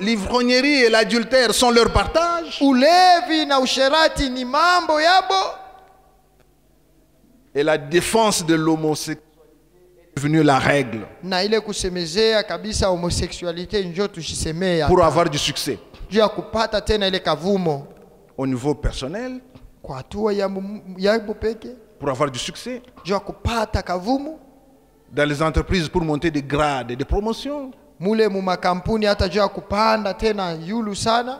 L'ivrognerie et l'adultère sont leur partage. Ulevi na usherati ni mambo yabo, Et la défense de l'homosexualité est devenue la règle na ile kusemezea kabisa homosexualite njo tushisemea pour avoir du succès juu ya kupata tena ile kavumo au niveau personnel, kwa hatua yabo peke, pour avoir du succès juu ya kupata kavumo dans les entreprises pour monter des grades et des promotions, mule mu makampuni, hata juu ya kupanda tena yulu sana,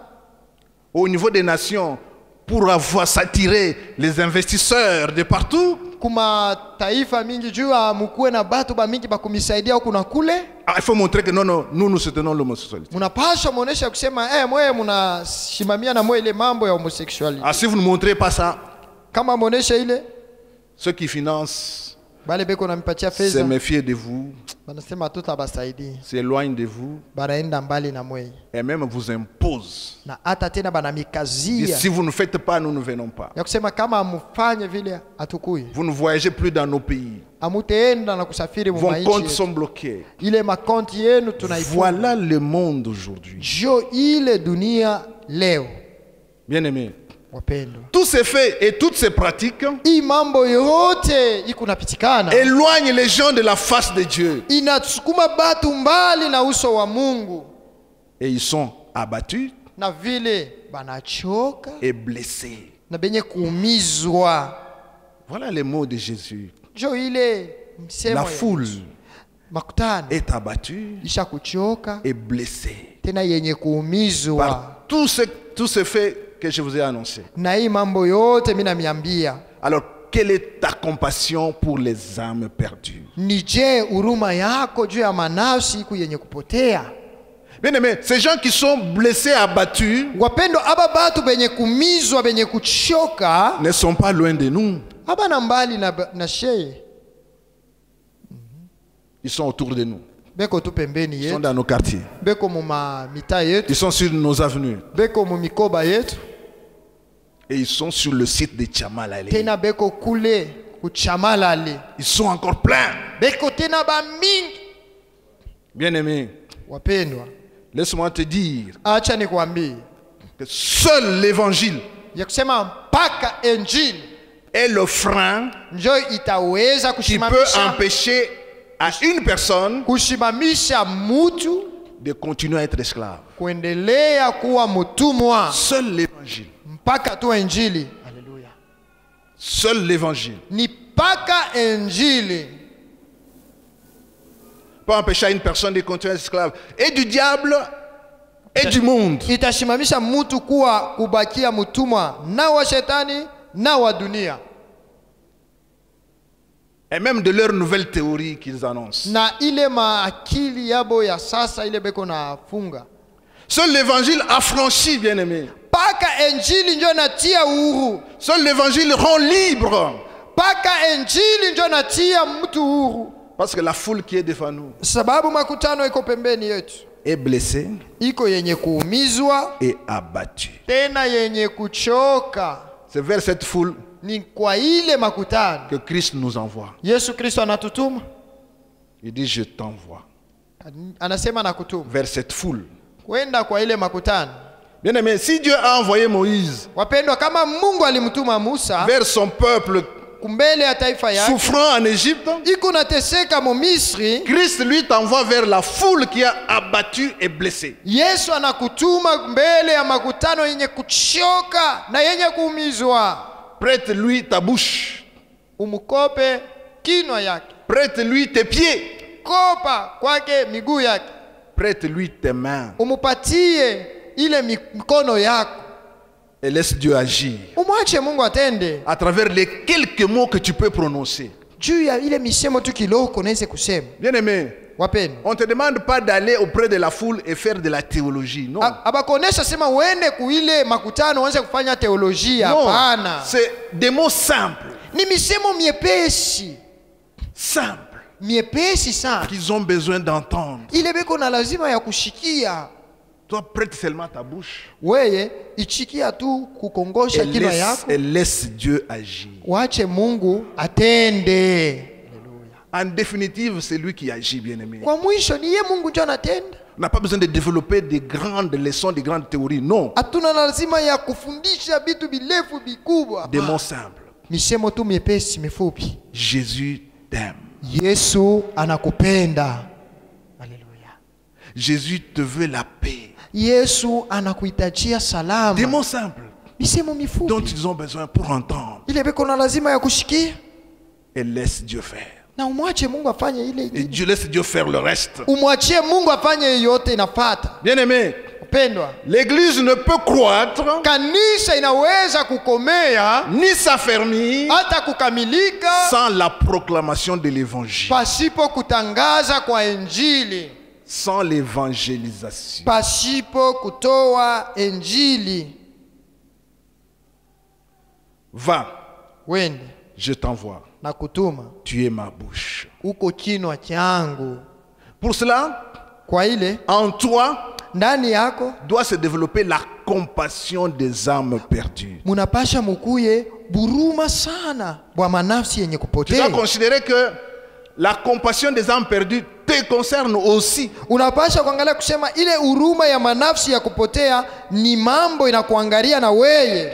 au niveau des nations pour avoir s'attirer les investisseurs de partout. kuma taifa mingi jua mkuwe na batu ba mingi bakumisaidia huku na kule. Il faut montrer que non, nous soutenons l'homosexualité. Munapaswa muonesha kusema mwe munashimamia na mwe ile mambo ya homosexuality. Si vous ne montrez pas ça, kama muonesha ile, ceux qui financent bale beko na mipatia se fedha méfient de vous, banasema tutabasaidia, s'éloignent de vous banaenda mbali na mwe et même vous imposent. na hata tena banamikazia Si vous ne faites pas, nous ne venons pas. ya kusema kama amufanye vile atukui, Vous ne voyagez plus dans nos pays. amuteenda na kusafiri Vos mumaichi comptes yetu. sont bloqués. Ile makonti yenu tunaifunga. Voilà le monde aujourd'hui. Jo ile dunia leo, Bien-aimés, wapendwa, tous ces faits et toutes ces pratiques hii mambo yote iko napitikana, éloignent les gens de la face de Dieu. inasukuma batu mbali na uso wa Mungu, Et ils sont abattus na vile banachoka et blessés. na benye kuumizwa. Voilà les mots de Jésus. Jo ile msemo La ya foule makutano est abattue isha kuchoka et blessée tena yenye kuumizwa par tous ces faits que je vous ai annoncés. na hii mambo yote mimi namiambia. Alors, quelle est ta compassion pour les âmes perdues? Ni je huruma yako juu ya manafsi iku yenye kupotea? Bien-aimés, ces gens qui sont blessés, abattus, Wapendo, aba batu benye kumizwa benye kuchoka ne sont pas loin de nous. aba na mbali na sheye, Ils sont autour de nous. beko tu pembeni Ils sont yetu, dans nos quartiers. beko muma mita yetu, Ils sont sur nos avenues. beko mumikoba yetu, Et ils sont sur le site de Tchamalale. tena beko kule kuchamalale, Ils sont encore pleins. beko tena ba mingi. Bien-aimés, Wapendwa, laisse-moi te dire acha nikwambie que seul l'évangile ya kusema mpaka injili est le frein njo itaweza qui peut empêcher à une personne kushimamisha mutu de continuer à être esclave. kuendelea kuwa mtumwa. Seul l'évangile. Mpaka tu injili. Haleluya. Seul l'évangile Ni mpaka injili peut empêcher à une personne de continuer à être esclave et du diable et du monde. itashimamisha mutu kuwa kubakia mtumwa na wa shetani na wa dunia, Et même de leurs nouvelles théories qu'ils annoncent. na ile maakili yabo ya sasa ile beko na funga. Seul l'évangile affranchit, bien-aimé. Mpaka injili njo natia uhuru. Seul l'évangile rend libre. Mpaka injili njo natia mtu uhuru, Parce que la foule qui est devant nous sababu makutano iko pembeni yetu, est blessée iko yenye kuumizwa et abattue. tena yenye kuchoka. C'est vers cette foule Ni kwa ile makutano que Christ nous envoie. Yesu Kristo anatutuma, Il dit, je t'envoie. anasema nakutuma Vers cette foule. kwenda kwa ile makutano. Bien-aimé, si Dieu a envoyé Moïse Wapendwa, kama Mungu alimtuma Musa vers son peuple kumbele ya taifa yake souffrant en Égypte, iko nateseka mu Misri, Christ lui t'envoie vers la foule qui a abattu et blessé. Yesu anakutuma mbele ya makutano yenye kuchoka na yenye kuumizwa. Prête-lui ta bouche. Umukope kinwa yake, Prête-lui tes pieds. kopa kwake miguu yake, Prête-lui tes mains. umupatie ile mikono yako, Et laisse Dieu agir. umwache Mungu atende À travers les quelques mots que tu peux prononcer. juu ya ile misemo tu kiloko naweze kusema. Bien-aimé, Wapendwa, on ne te demande pas d'aller auprès de la foule et faire de la théologie. Non. abakonesha sema uende kuile makutano uanze kufanya teolojia. Hapana, Non. C'est des mots simples. ni misemo miepesi Simples. miepesi sana, Qu'ils ont besoin d'entendre. ile beko na lazima ya kushikia. Toi, prête seulement ta bouche. Weye ichikia tu kukongosha kinwa yako, Et laisse Dieu agir. wache Mungu atende. En définitive, c'est lui qui agit, bien-aimé. Kwa mwisho ni ye Mungu ndio anatenda. On n'a pas besoin de développer des grandes leçons, des grandes théories. Non. Hatuna lazima ya kufundisha vitu birefu bikubwa. Des mots simples. Misemo tu miepesi mifupi. Jésus t'aime. Yesu anakupenda. Haleluya. Jésus te veut la paix. Yesu anakuhitajia Des salama. mots simples Misemo dont mifupi ils ont besoin pour entendre. ile beko na lazima ya kushikia, Et laisse Dieu faire. na umwache Mungu afanye ile Et ingine. Dieu laisse Dieu faire le reste. Umwachie Mungu afanye yote inafata. Bien-aimé, Wapendwa, l'église ne peut croître kanisa inaweza kukomea ni s'affermir hata kukamilika sans la proclamation de l'évangile, pasipo kutangaza kwa injili, sans l'évangélisation. pasipo kutoa injili. Va, Wende je t'envoie. na kutuma, Tu es ma bouche. uko kinwa changu. Pour cela, Kwa ile en toi ndani yako doit se développer la compassion des âmes perdues. munapasha mukuye buruma sana bwa manafsi yenye Tu kupotea. dois considérer que la compassion des âmes perdues te concerne aussi. Unapasha kuangalia kusema ile huruma ya manafsi ya kupotea ni mambo inakuangalia na weye.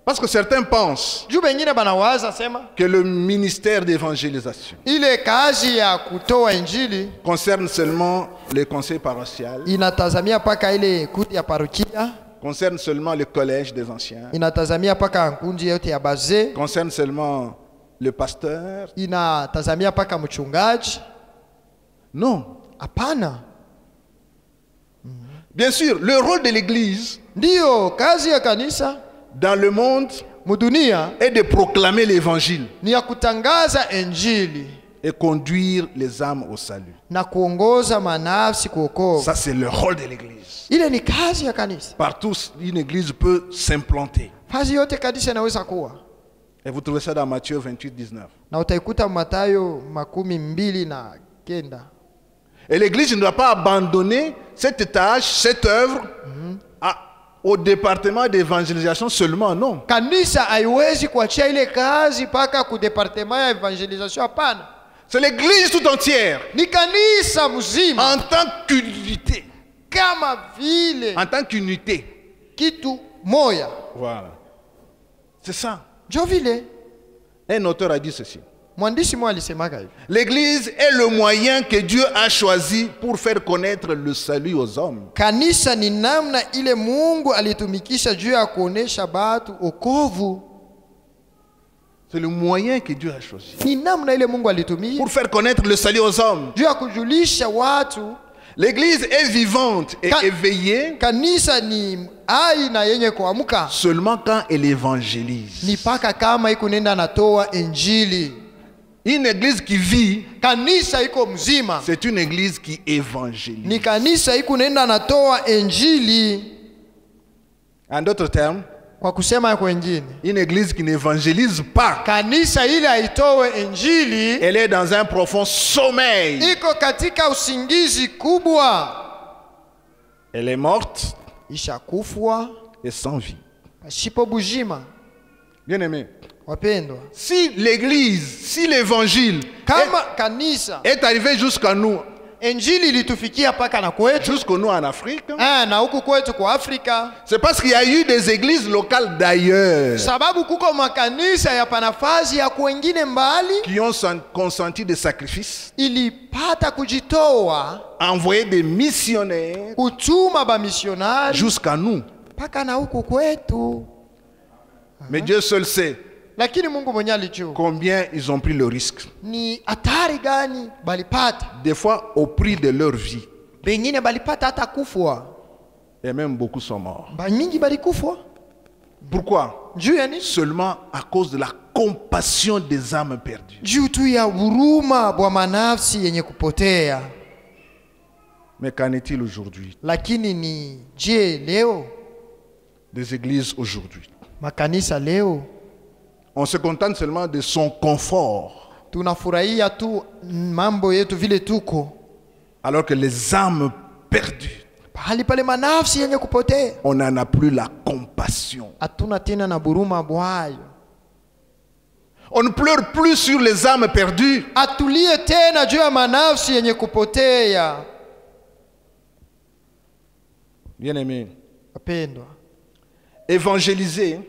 Parce que certains pensent Juu bengine banawaza sema que le ministère d'évangélisation ile kazi ya kutoa injili concerne seulement les conseils paroissiaux, inatazamia paka ile kuti ya parokia, concerne seulement le collège des anciens, inatazamia paka nkundi yote ya bazee, concerne seulement le pasteur. inatazamia paka mchungaji. Non. Hapana. Bien sûr, le rôle de l'Église Ndiyo kazi ya kanisa dans le monde mudunia est de proclamer l'évangile ni ya kutangaza injili et conduire les âmes au salut. na kuongoza manafsi kuokoa. Ça, c'est le rôle de l'Église. Ile ni kazi ya kanisa. Partout, une église peut s'implanter. Kazi yote kanisa inaweza kuwa, Et vous trouvez ça dans Matthieu 28, 19. na utaikuta Mathayo 29. Et l'église ne doit pas abandonner cette tâche, cette œuvre au département d'évangélisation seulement, non. Kanisa haiwezi kuachia ile kazi paka ku departement ya evangelisation, hapana. C'est l'église tout entière, Ni kanisa mzima en tant qu'unité. kama vile En tant qu'unité. kitu moya. Voilà. C'est ça. Jo vile Un auteur a dit ceci. mwandishi mmoja alisemaka hivi, L'église est le moyen que Dieu a choisi pour faire connaître le salut aux hommes. kanisa ni namna ile Mungu alitumikisha juu ya kuonesha batu okovu. C'est le moyen que Dieu a choisi Ni namna ile Mungu alitumia pour faire connaître le salut aux hommes. juu ya kujulisha watu. L'église est vivante et éveillée Kanisa ni hai na yenye kuamka seulement quand elle évangélise. ni paka kama iko nenda natoa injili. Une église qui vit, Kanisa iko mzima c'est une église qui évangélise. ni kanisa iko nenda natoa injili. En d'autres termes, Kwa kusema ya kwengine, une église qui n'évangélise pas, kanisa ile haitoe injili elle est dans un profond sommeil. iko katika usingizi kubwa, Elle est morte ishakufwa et sans vie. pasipo bujima. Bien-aimé, Wapendwa, si l'église, si l'évangile kama kanisa est arrivé jusqu'à nous, injili ilitufikia paka na kwetu jusqu'à nous en Afrique, na huku kwetu kwa Afrika, c'est parce qu'il y a eu des églises locales d'ailleurs sababu kuko makanisa ya panafazi ya kwengine mbali qui ont consenti des sacrifices, ilipata kujitoa envoyé des missionnaires kutuma bamisionari jusqu'à nous. paka na huku kwetu. Mais Dieu seul sait Lakini Mungu mwenye alijua combien ils ont pris le risque. ni hatari gani balipata. Des fois au prix de leur vie. Bengine balipata hata kufwa, Et même beaucoup sont morts. bamingi balikufwa Pourquoi? juu ya nini? Seulement à cause de la compassion des âmes perdues. Juu tu ya huruma bwa manafsi yenye kupotea. Mais qu'en est-il aujourd'hui? Lakini ni je leo Des églises aujourd'hui. makanisa leo On se contente seulement de son confort. tunafurahia tu mambo yetu vile tuko, Alors que les âmes perdues, pahali pale manafsi yenye kupotea on n'en a plus la compassion. hatuna tena na buruma bwayo. On ne pleure plus sur les âmes perdues. Atulie tena juu ya manafsi yenye kupotea. Bien-aimés, Wapendwa, évangéliser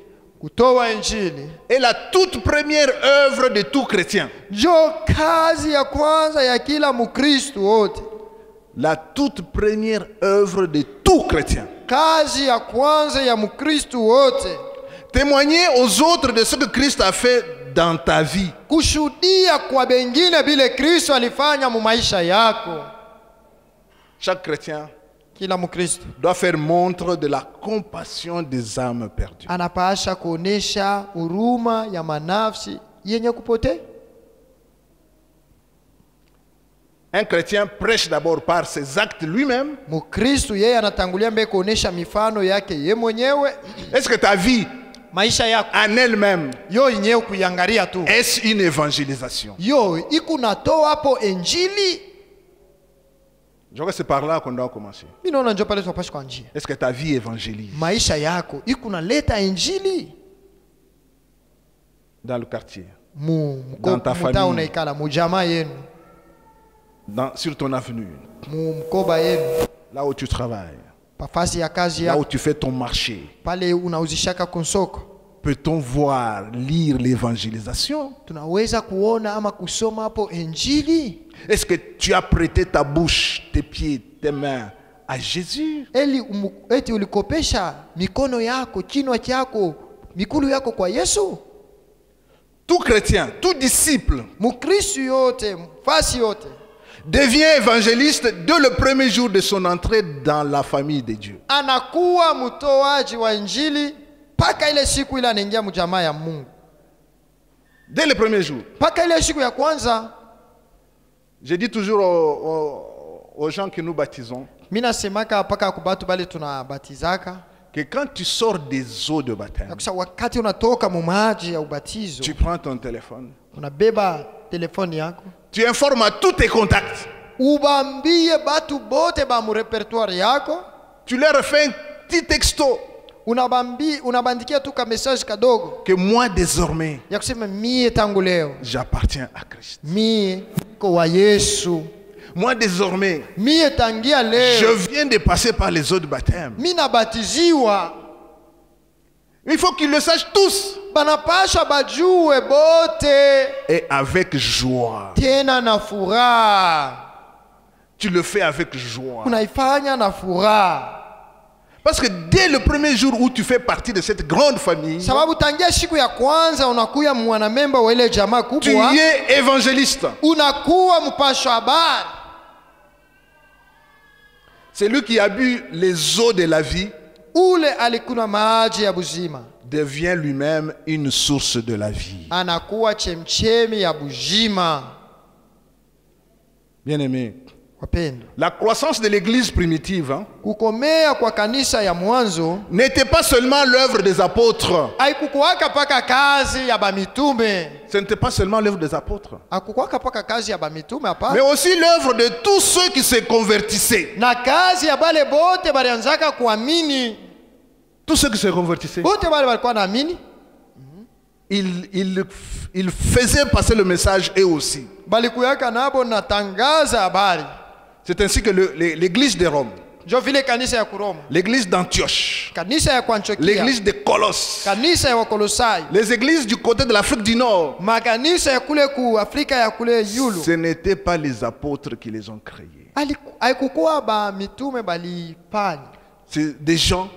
kutoa injili est la toute première œuvre de tout chrétien. njo kazi ya kwanza ya kila Mkristo wote. La toute première œuvre de tout chrétien. Kazi ya kwanza ya Mkristo wote, Témoigner aux autres de ce que Christ a fait dans ta vie. kushuhudia kwa bengine bile Kristo alifanya mu maisha yako. Chaque chrétien Kila Mkristo doit faire montre de la compassion des âmes perdues. anapasha kuonesha huruma ya manafsi yenye kupotea. Un chrétien prêche d'abord par ses actes lui-même. Mkristo yeye anatangulia mbele kuonesha mifano yake ye mwenyewe. Est-ce que ta vie Maisha yako en elle-même yo yenyewe kuiangalia tu, est une évangélisation? yo ikunatoa hapo injili? Je crois que c'est par là qu'on doit commencer. Mimi naona njoo pale tunapaswa kwa njia. Est-ce que ta vie évangélise Maisha yako ikunaleta injili dans le quartier, mu ta famille. mtaa unaikala mu jamaa yenu, sur ton avenue, mu mkoba yenu, là où tu travailles, pafasi ya kazi là où yako, tu fais ton marché? pale unauzishaka konsoko? Peut-on voir, lire l'évangélisation? Tunaweza kuona ama kusoma hapo injili? Est-ce que tu as prêté ta bouche, tes pieds, tes mains à Jésus? Eti ulikopesha mikono yako, kinwa chako, mikulu yako kwa Yesu? Tout chrétien, tout disciple Mkristo yote, mfasi yote devient évangéliste dès le premier jour de son entrée dans la famille de Dieu. anakuwa mtoaji wa injili paka ile siku ile anaingia mjamaa ya Mungu. Dès le premier jour. Paka ile siku ya kwanza. Je dis toujours aux gens que nous baptisons Mimi nasemaka paka kubatu bali tunabatizaka que quand tu sors des eaux de baptême, kwa wakati unatoka mu maji ya ubatizo, tu prends ton téléphone, unabeba telefoni yako, tu informes à tous tes contacts, ubambie batu bote ba mu repertoire yako, tu leur fais un petit texto, unabandikia tu ka message kadogo que moi désormais ya kusema mie tangu leo j'appartiens à Christ. mie niko wa Yesu. Moi désormais Mie tangia leo je viens de passer par les eaux de baptême. mimi nabatiziwa. Il faut qu'ils le sachent tous. Banapasha bajue bote. Et avec joie. Tena na furaha. Tu le fais avec joie. Unaifanya na furaha. Parce que dès le premier jour où tu fais partie de cette grande famille, sababu tangia siku ya kwanza unakuya mwanamemba wa ile jamaa kubwa, tu es évangéliste. Unakuwa mpasho habari. C'est lui qui a bu les eaux de la vie. Ule alikuna maji ya buzima devient lui-même une source de la vie. Anakuwa chemchemi ya buzima. Bien-aimé, wapendwa, la croissance de l'église primitive kukomea kwa kanisa ya mwanzo n'était pas seulement l'œuvre des apôtres. haikukuwaka paka kazi ya bamitume. Ce n'était pas seulement l'œuvre des apôtres, hakukuwaka paka kazi ya bamitume hapa, mais aussi l'œuvre de tous ceux qui se convertissaient. na kazi ya bale bote balianzaka kuamini. Tous ceux qui se convertissaient, bote bale balikuwa naamini, ils faisaient passer le message eux aussi. balikuyaka nabo natangaza habari. C'est ainsi que l'église de Rome, jo vile kanisa ya Kuroma, l'église d'Antioche, kanisa ya Antiokia, l'église de Colosse, kanisa ya Wakolosai, les églises du côté de l'Afrique du Nord, makanisa ya kule ku Afrika ya kule yulu, ce n'étaient pas les apôtres qui les ont créés. haikukuwa ba mitume balifanya. C'est des gens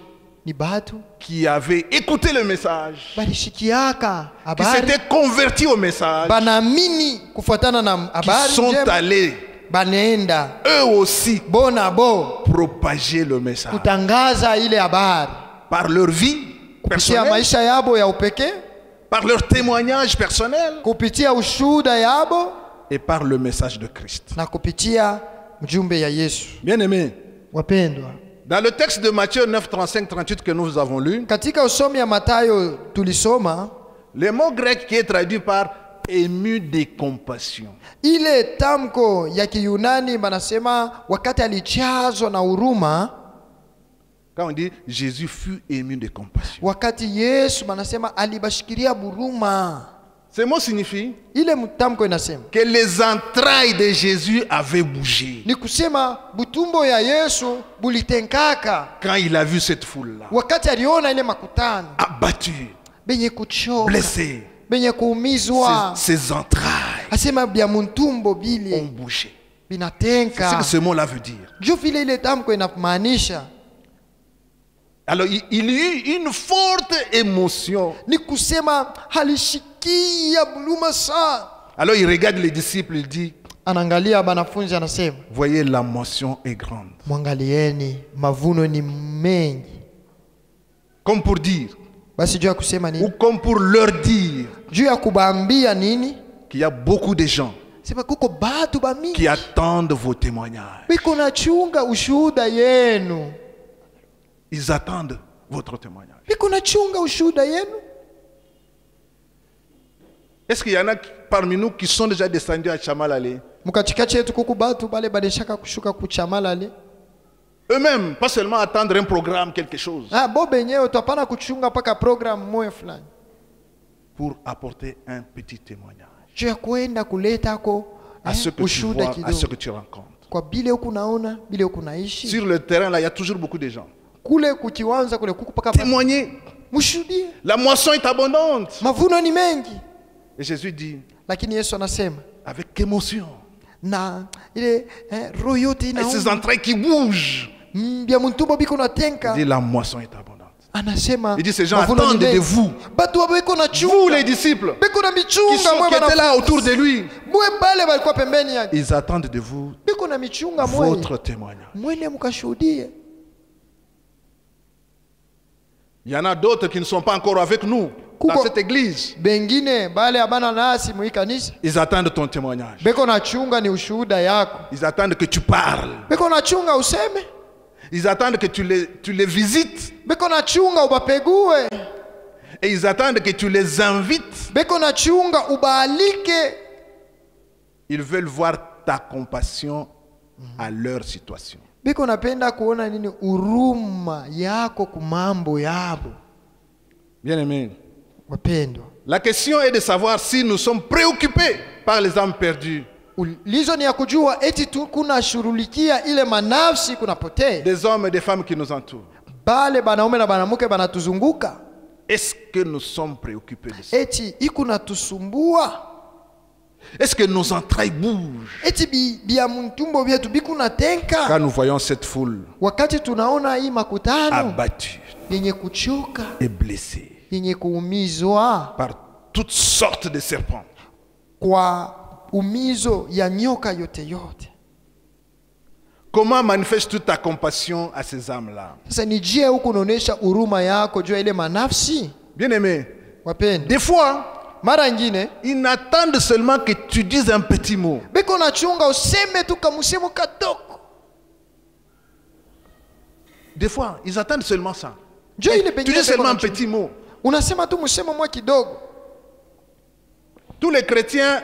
ni batu qui avaient écouté le message, balishikiaka qui habari, s'étaient convertis au message, banamini kufuatana na qui habari sont njema, allés banaenda eux aussi bonabo propager le message kutangaza ile habari par leur vie kupitia personnelle, maisha yabo ya upekee, par leur témoignage personnel kupitia ushuhuda yabo et par le message de Christ. na kupitia mjumbe ya Yesu. Bien-aimés, Wapendwa, dans le texte de Matthieu 9, 35-38 que nous avons lu, katika usomi ya Mathayo tulisoma le mot grec qui est traduit par ému de compassion, ile tamko ya Kiyunani banasema wakati alichazwa na huruma. quand on dit Jésus fut ému de compassion, Wakati Yesu banasema alibashikiria buruma. ce mot signifie Ile mtamko inasema que les entrailles de Jésus avaient bougé ni kusema butumbo ya Yesu bulitenkaka quand il a vu cette foule-là, wakati aliona ile makutano abattue, benye kuchoka, blessée. benye kuumizwa. Ses entrailles Asema bya muntumbo ont bile bougé. C'est ce binatenka. que ce mot-là veut dire. Jo vile ile tamko inamaanisha Alors il y eut une forte émotion. ni kusema halishikia buluma sana. Alors il regarde les disciples, il dit, anaangalia banafunzi anasema, voyez, la motion est grande. mwangalieni mavuno ni mengi. Comme pour dire, Basi juu ya kusema ou nini? comme pour leur dire Juu ya kubaambia nini? qu'il y a beaucoup de gens Sema kuko batu ba mingi qui attendent vos témoignages. biko na chunga ushuhuda yenu. Ils attendent votre témoignage. Biko na chunga ushuhuda yenu. Est-ce qu'il y en a parmi nous qui sont déjà descendus à Chamalale? Mukachikachi yetu kuku batu bale badeshaka kushuka kuchamalale. Eux-mêmes, pas seulement attendre un programme, quelque chose, Bo benyewe twapana kuchunga paka program moyo fulani. pour apporter un petit témoignage Juu ya kuenda kuleta ko à ce que tu ushuhuda vois, à ce kidogo. que tu rencontres. Kwa bile huku naona, bile huku naishi. Sur le terrain, là, il y a toujours beaucoup de gens. Kule kukiwanza kule kuku paka Témoigner. mushuhudie. La moisson est abondante. Mavuno ni mengi. Et Jésus dit, Lakini Yesu anasema avec émotion, na ile roho yote et ses inauma. entrailles qui bougent, Bya mtumbo biko na il tenka. dit, la moisson est abondante. Anasema Il dit, ces gens mavuno ni attendent de mengi. vous. Batu wa biko na Vous, chunga. les disciples, Biko na qui michunga étaient là autour de lui, Mwe bale balikuwa pembeni yake. ils attendent de vous Biko na michunga mwe. votre témoignage. Mwene mkashuhudie. Il y en a d'autres qui ne sont pas encore avec nous dans Kuko- cette église. Bengine bale abana nasi mu kanisa. Ils attendent ton témoignage. Biko na chunga ni ushuhuda yako. Ils attendent que tu parles. Biko na chunga useme. Ils attendent que tu les visites. Biko na chunga ubapegue. Et ils attendent que tu les invites. Biko na chunga ubaalike. Ils veulent voir ta compassion à leur situation. Biko napenda kuona nini huruma yako kumambo yabo. Bien aimé, Wapendwa. la question est de savoir si nous sommes préoccupés par les âmes perdues. Ulizo ni ya kujua eti tu kuna shurulikia ile manafsi kunapotea. Des hommes et des femmes qui nous entourent. Bale banaume na banamuke banatuzunguka. Est-ce que nous sommes préoccupés de ça? Eti ikuna tusumbua. Est-ce que nos entrailles bougent Eti bia mtumbo vyetu bikuna tenka. quand nous voyons cette foule Wakati tunaona hii makutano abattue yenye kuchoka, et blessée yenye kuumizwa par toutes sortes de serpents? kwa umizo ya nyoka yote yote. Comment manifestes-tu ta compassion à ces âmes-là? Sasa ni je huku unaonesha huruma yako juu ya ile manafsi? Bien-aimé, Wapende. des fois, Mara nyingine ils n'attendent seulement que tu dises un petit mot. biko na chunga useme tu kamusemo kadoko. Des fois, ils attendent seulement ça. Njoo ile Tu pengine dis biko seulement na un chunga. petit mot. Unasema tu musemo mwa kidogo. Tous les chrétiens,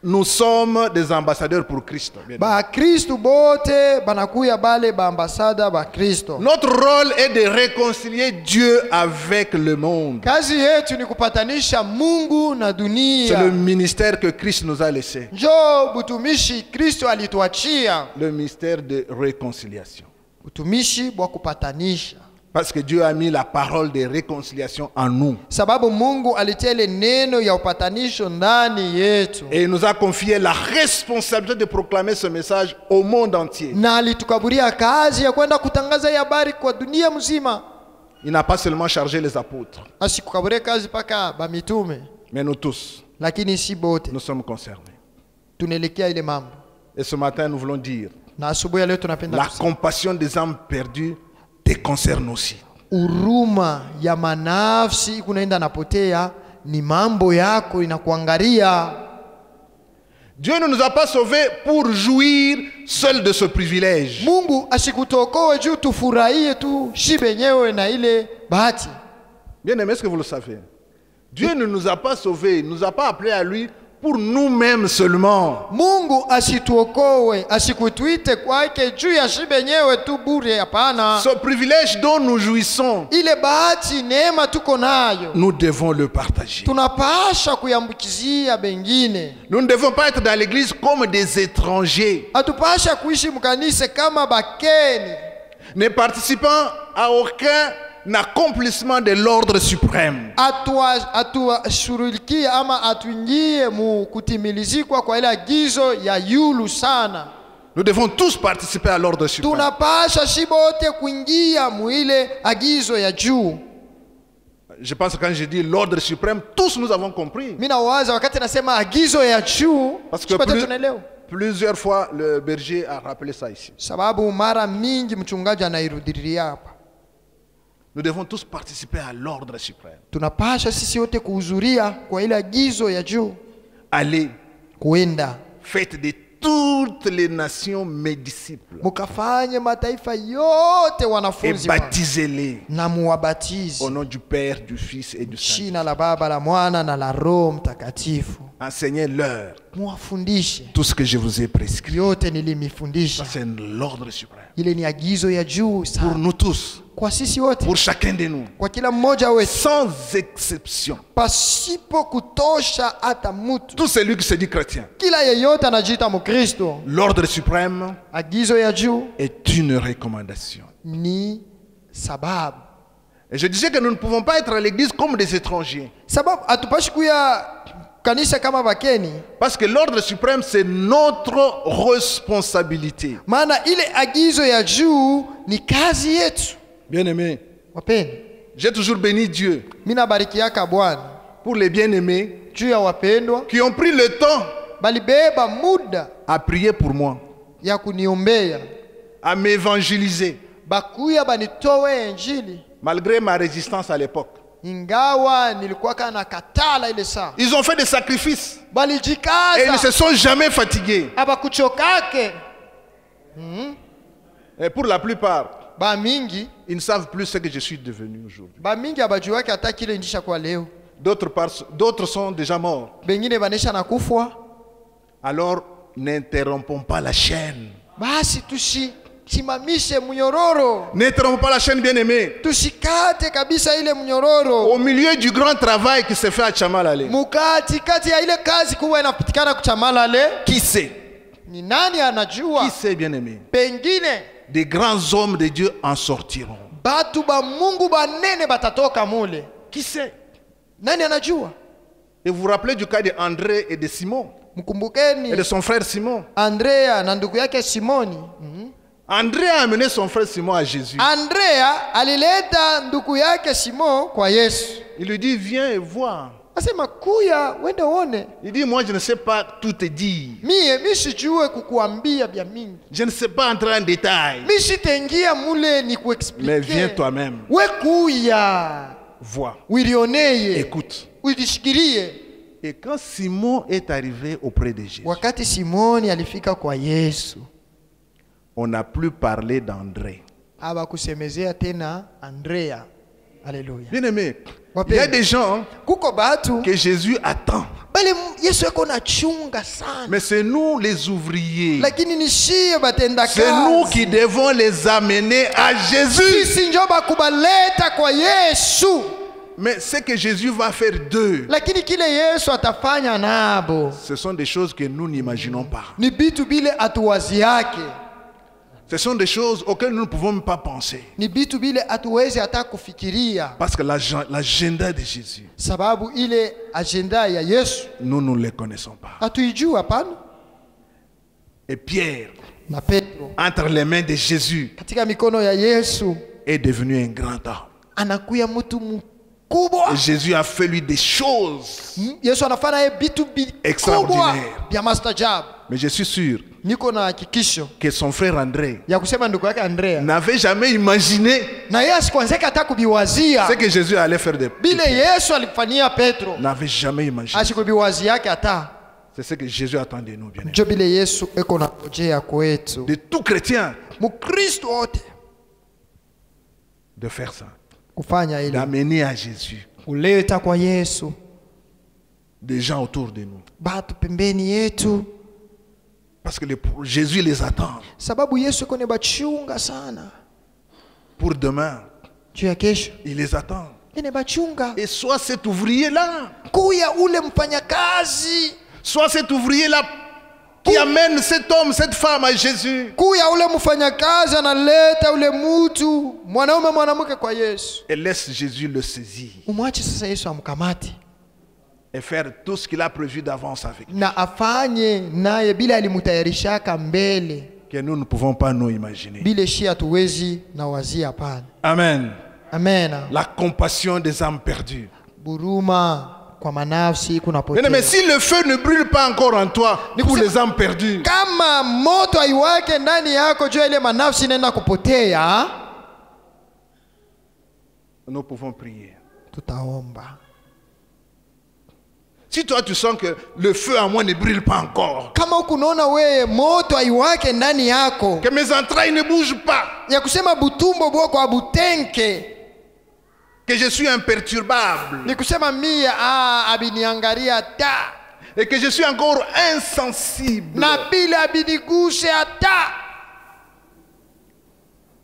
nous sommes des ambassadeurs pour Christ. Bien-aimé. Ba Kristo bote banakuya bale ba ambasada ba Kristo. Notre rôle est de réconcilier Dieu avec le monde. Kazi yetu ni kupatanisha Mungu na C'est le dunia. ministère que Christ nous a laissé. Njoo butumishi Kristo alituachia. Le ministère de réconciliation. Utumishi bwa kupatanisha. Parce que Dieu a mis la parole de réconciliation en nous. Sababu Mungu alitia ile neno ya upatanisho ndani yetu. Et il nous a confié la responsabilité de proclamer ce message au monde entier. Na alitukaburia kazi ya kwenda kutangaza hii habari kwa dunia mzima. Il n'a pas seulement chargé les apôtres, Asikukaburia kazi paka ba mitume, mais nous tous, lakini si bote nous sommes concernés. tunaelekea ile mambo. Et ce matin, nous voulons dire, Na asubuhi ya leo tunapenda la kusema compassion des âmes perdues te concerne aussi. huruma ya manafsi kunaenda napotea ni mambo yako inakuangalia. Dieu ne nous a pas sauvés pour jouir seul de ce privilège. Mungu asikutokoe juu tufurahie tu shibe yenyewe na ile bahati. Bien aimé, est-ce que vous le savez? Dieu ne nous a pas sauvés, il ne nous a pas appelés à lui pour nous-mêmes seulement. Mungu asituokoe, asikutuite kwake juu ya shibe yenyewe tu bure, hapana. Ce privilège dont nous jouissons, Ile bahati neema tuko nayo nous devons le partager. tunapasha kuyambukizia bengine. Nous ne devons pas être dans l'église comme des étrangers, Hatupasha kuishi mkanisa kama bakeni, ne participant à aucun accomplissement de l'ordre suprême. atuashughulikie ama atuingie mu kutimilizikwa kwa ile agizo ya yulu sana. Nous devons tous participer à l'ordre suprême. Tunapasha shibote kuingia mu ile agizo ya juu. Je pense que quand je dis l'ordre suprême, tous nous avons compris. Mimi nawaza wakati nasema agizo ya juu, Parce que sipate plus, tunaelewa. Plusieurs fois, le berger a rappelé ça ici. sababu mara mingi mchungaji anairudilia hapa. Nous devons tous participer à l'ordre suprême. Tunapasha sisi wote kuhudhuria kwa ile agizo ya juu, Allez, kuenda faites de toutes les nations mes disciples mukafanye mataifa yote et wanafunzi wangu, baptisez-les na muwabatize au nom du Père, du Fils et du Saint. jina la Baba, la Mwana na la Roho Mtakatifu. Enseignez-leur Muwafundishe tout ce que je vous ai prescrit. yote Ça, nilimifundisha. c'est l'ordre suprême. Ile ni agizo ya juu Pour sana nous tous, kwa sisi wote, pour chacun de nous, kwa kila mmoja wetu, sans exception. pasipo kutosha hata mtu. Tout celui qui se dit chrétien, Kila yeyote anajiita Mkristo, l'ordre suprême agizo ya juu est une recommandation. ni sababu. Et je disais que nous ne pouvons pas être à l'église comme des étrangers. Sababu hatupashi kuya kanisa kama bakeni, Parce que l'ordre suprême, c'est notre responsabilité. maana ile agizo ya juu ni kazi yetu. Bien-aimés, Wapeni, j'ai toujours béni Dieu mimi nabarikiaka Bwana pour les bien-aimés juu ya wapendwa qui ont pris le temps balibeba muda à prier pour moi, ya kuniombea, à m'évangéliser, bakuya banitowe injili, malgré ma résistance à l'époque. ingawa nilikuwa kana katala ile saa. Ils ont fait des sacrifices et ils ne Balijikaza se sont jamais fatigués. abakuchokake. Et pour la plupart, Ba mingi ils ne savent plus ce que je suis devenu aujourd'hui. ba mingi abajuake hata kile ndisha kwa leo. D'autres sont déjà morts. Bengine banesha na kufwa. Alors, n'interrompons pas la chaîne. Basi tusisimamishe mnyororo, N'interrompons pas la chaîne, bien-aimés. tusikate kabisa ile mnyororo Au milieu du grand travail qui se fait à Chamalale, mukati kati ya ile kazi kubwa inapitikana kuchamalale. qui sait? Ni nani anajua? Qui sait, bien-aimés? Pengine Des grands hommes de Dieu en sortiront. batu ba Mungu banene batatoka mule. Qui sait? Nani anajua? Et vous vous rappelez du cas d'André et de Simon, et Mkumbukeni de son frère Simon. Andrea na ndugu yake Simoni. André a amené son frère Simon à Jésus. Andrea alileta ndugu yake Simon kwa Yesu. Il lui dit, viens et vois. Asema kuya wende uone. Il dit, moi je ne sais pas tout te dire. Mi sijue kukuambia bia mingi. Je ne sais pas entrer en détail. Mi sitengia mule ni Mais kuexplique. viens toi-même. We kuya. Vois. Uilioneye. Écoute. Ulishikirie. Et quand Simon est arrivé auprès de Jésus, Wakati Simoni alifika kwa Yesu, on n'a plus parlé d'André. abakusemezea tena Andrea. Alléluia. Bien-aimé, il y a des gens Kuko batu que Jésus attend. bali Yesu yako na chunga sana. Mais c'est nous les ouvriers. Lakini nishie batenda kazi. C'est nous qui devons les amener à Jésus. Sisi njo bakubaleta kwa Yesu. Mais ce que Jésus va faire d'eux, Lakini kile Yesu atafanya nabo ce sont des choses que nous n'imaginons pas. ni bitu bile atuwazi yake. Ce sont des choses auxquelles nous ne pouvons même pas penser. Ni bitu bile atuwezi hata kufikiria. Parce que l'agenda de Jésus, Sababu ile agenda ya Yesu nous ne les connaissons pas. hatuijua hapana. Et Pierre, Na Petro entre les mains de Jésus, katika mikono ya Yesu est devenu un grand homme. anakuya mtu mkubwa. Et Jésus a fait lui des choses. Yesu anafanya yeye bitu Extraordinaire. vikubwa vya mastajabu. Mais je suis sûr Niko na hakikisho que son frère André ya kusema ndugu yake Andrea n'avait jamais imaginé na yeye asikuanzeka hata kubiwazia ce que Jésus allait faire de bile Yesu alifanyia Petro, n'avait jamais imaginé. asikubiwazi yake hata C'est ce que Jésus attend de nous, bien. njo bile Yesu eko na ngojea kwetu De tout chrétien, Mukristo wote de faire ça. kufanya ile D'amener à Jésus kuleta kwa Yesu des gens autour de nous. batu pembeni yetu, Parce que Jésus les attend sababu Yesu eko ne bachunga sana pour demain. juu ya kesho. Il les attend. Ene bachunga Et soit cet ouvrier-là, kuya ule mfanyakazi, soit cet ouvrier-là qui amène cet homme, cette femme à Jésus. kuya ule mfanyakazi analeta ule mutu mwanaume mwanamke kwa Yesu. Et laisse Jésus le saisir Umwache sasa Yesu amkamati et faire tout ce qu'il a prévu d'avance avec nous. na afanye naye bila alimutayarishaka mbele, Que nous ne pouvons pas nous imaginer. bile shi hatuwezi na wazia hapana. Amen. Amena. La compassion des âmes perdues. Buruma kwa manafsi Mais kunapotea. si le feu ne brûle pas encore en toi pour les âmes perdues, Kama moto haiwake ndani yako juu ya ile manafsi inaenda kupotea, nous pouvons prier. tutaomba. Si toi tu sens que le feu en moi ne brûle pas encore, Kama ukunaona wewe moto haiwake ndani yako, que mes entrailles ne bougent pas, ya kusema butumbo bwako abutenke, que je suis imperturbable ni kusema mie abiniangaria ta et que je suis encore insensible, na bila abiniguse hata.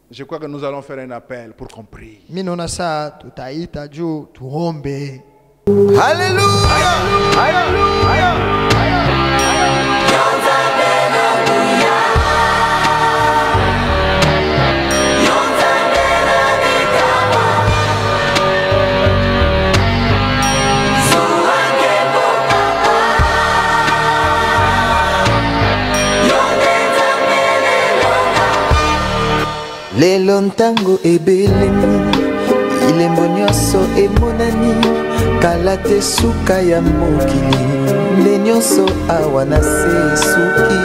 je crois que nous allons faire un appel pour qu'on prie. Mimi naona saa tutaita juu tuombe. Hallelujah. Lelo ntango ebelemi ilembo nyonso emonani kala te suka ya mokili nde nyonso awa na se suki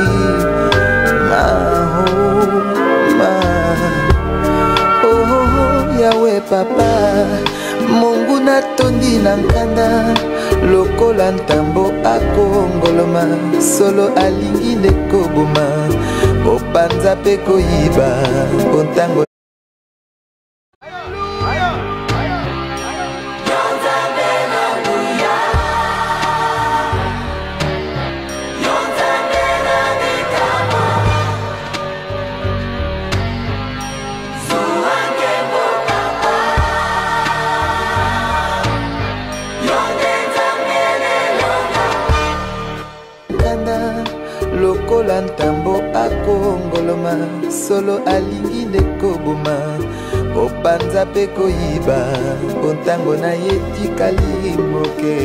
oh yawe papa Mungu natondi na nkanda lokola ntambo akongoloma solo alingi nde koboma opanza pe koyiba pontango lokola ntambo akongoloma solo alingi nde koboma opanza pe koyiba pontango na ye tikali moke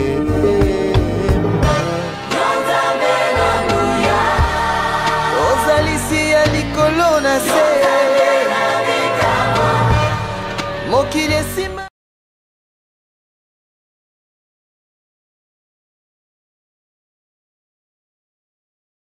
ozalisi ya likolo na se mokili esi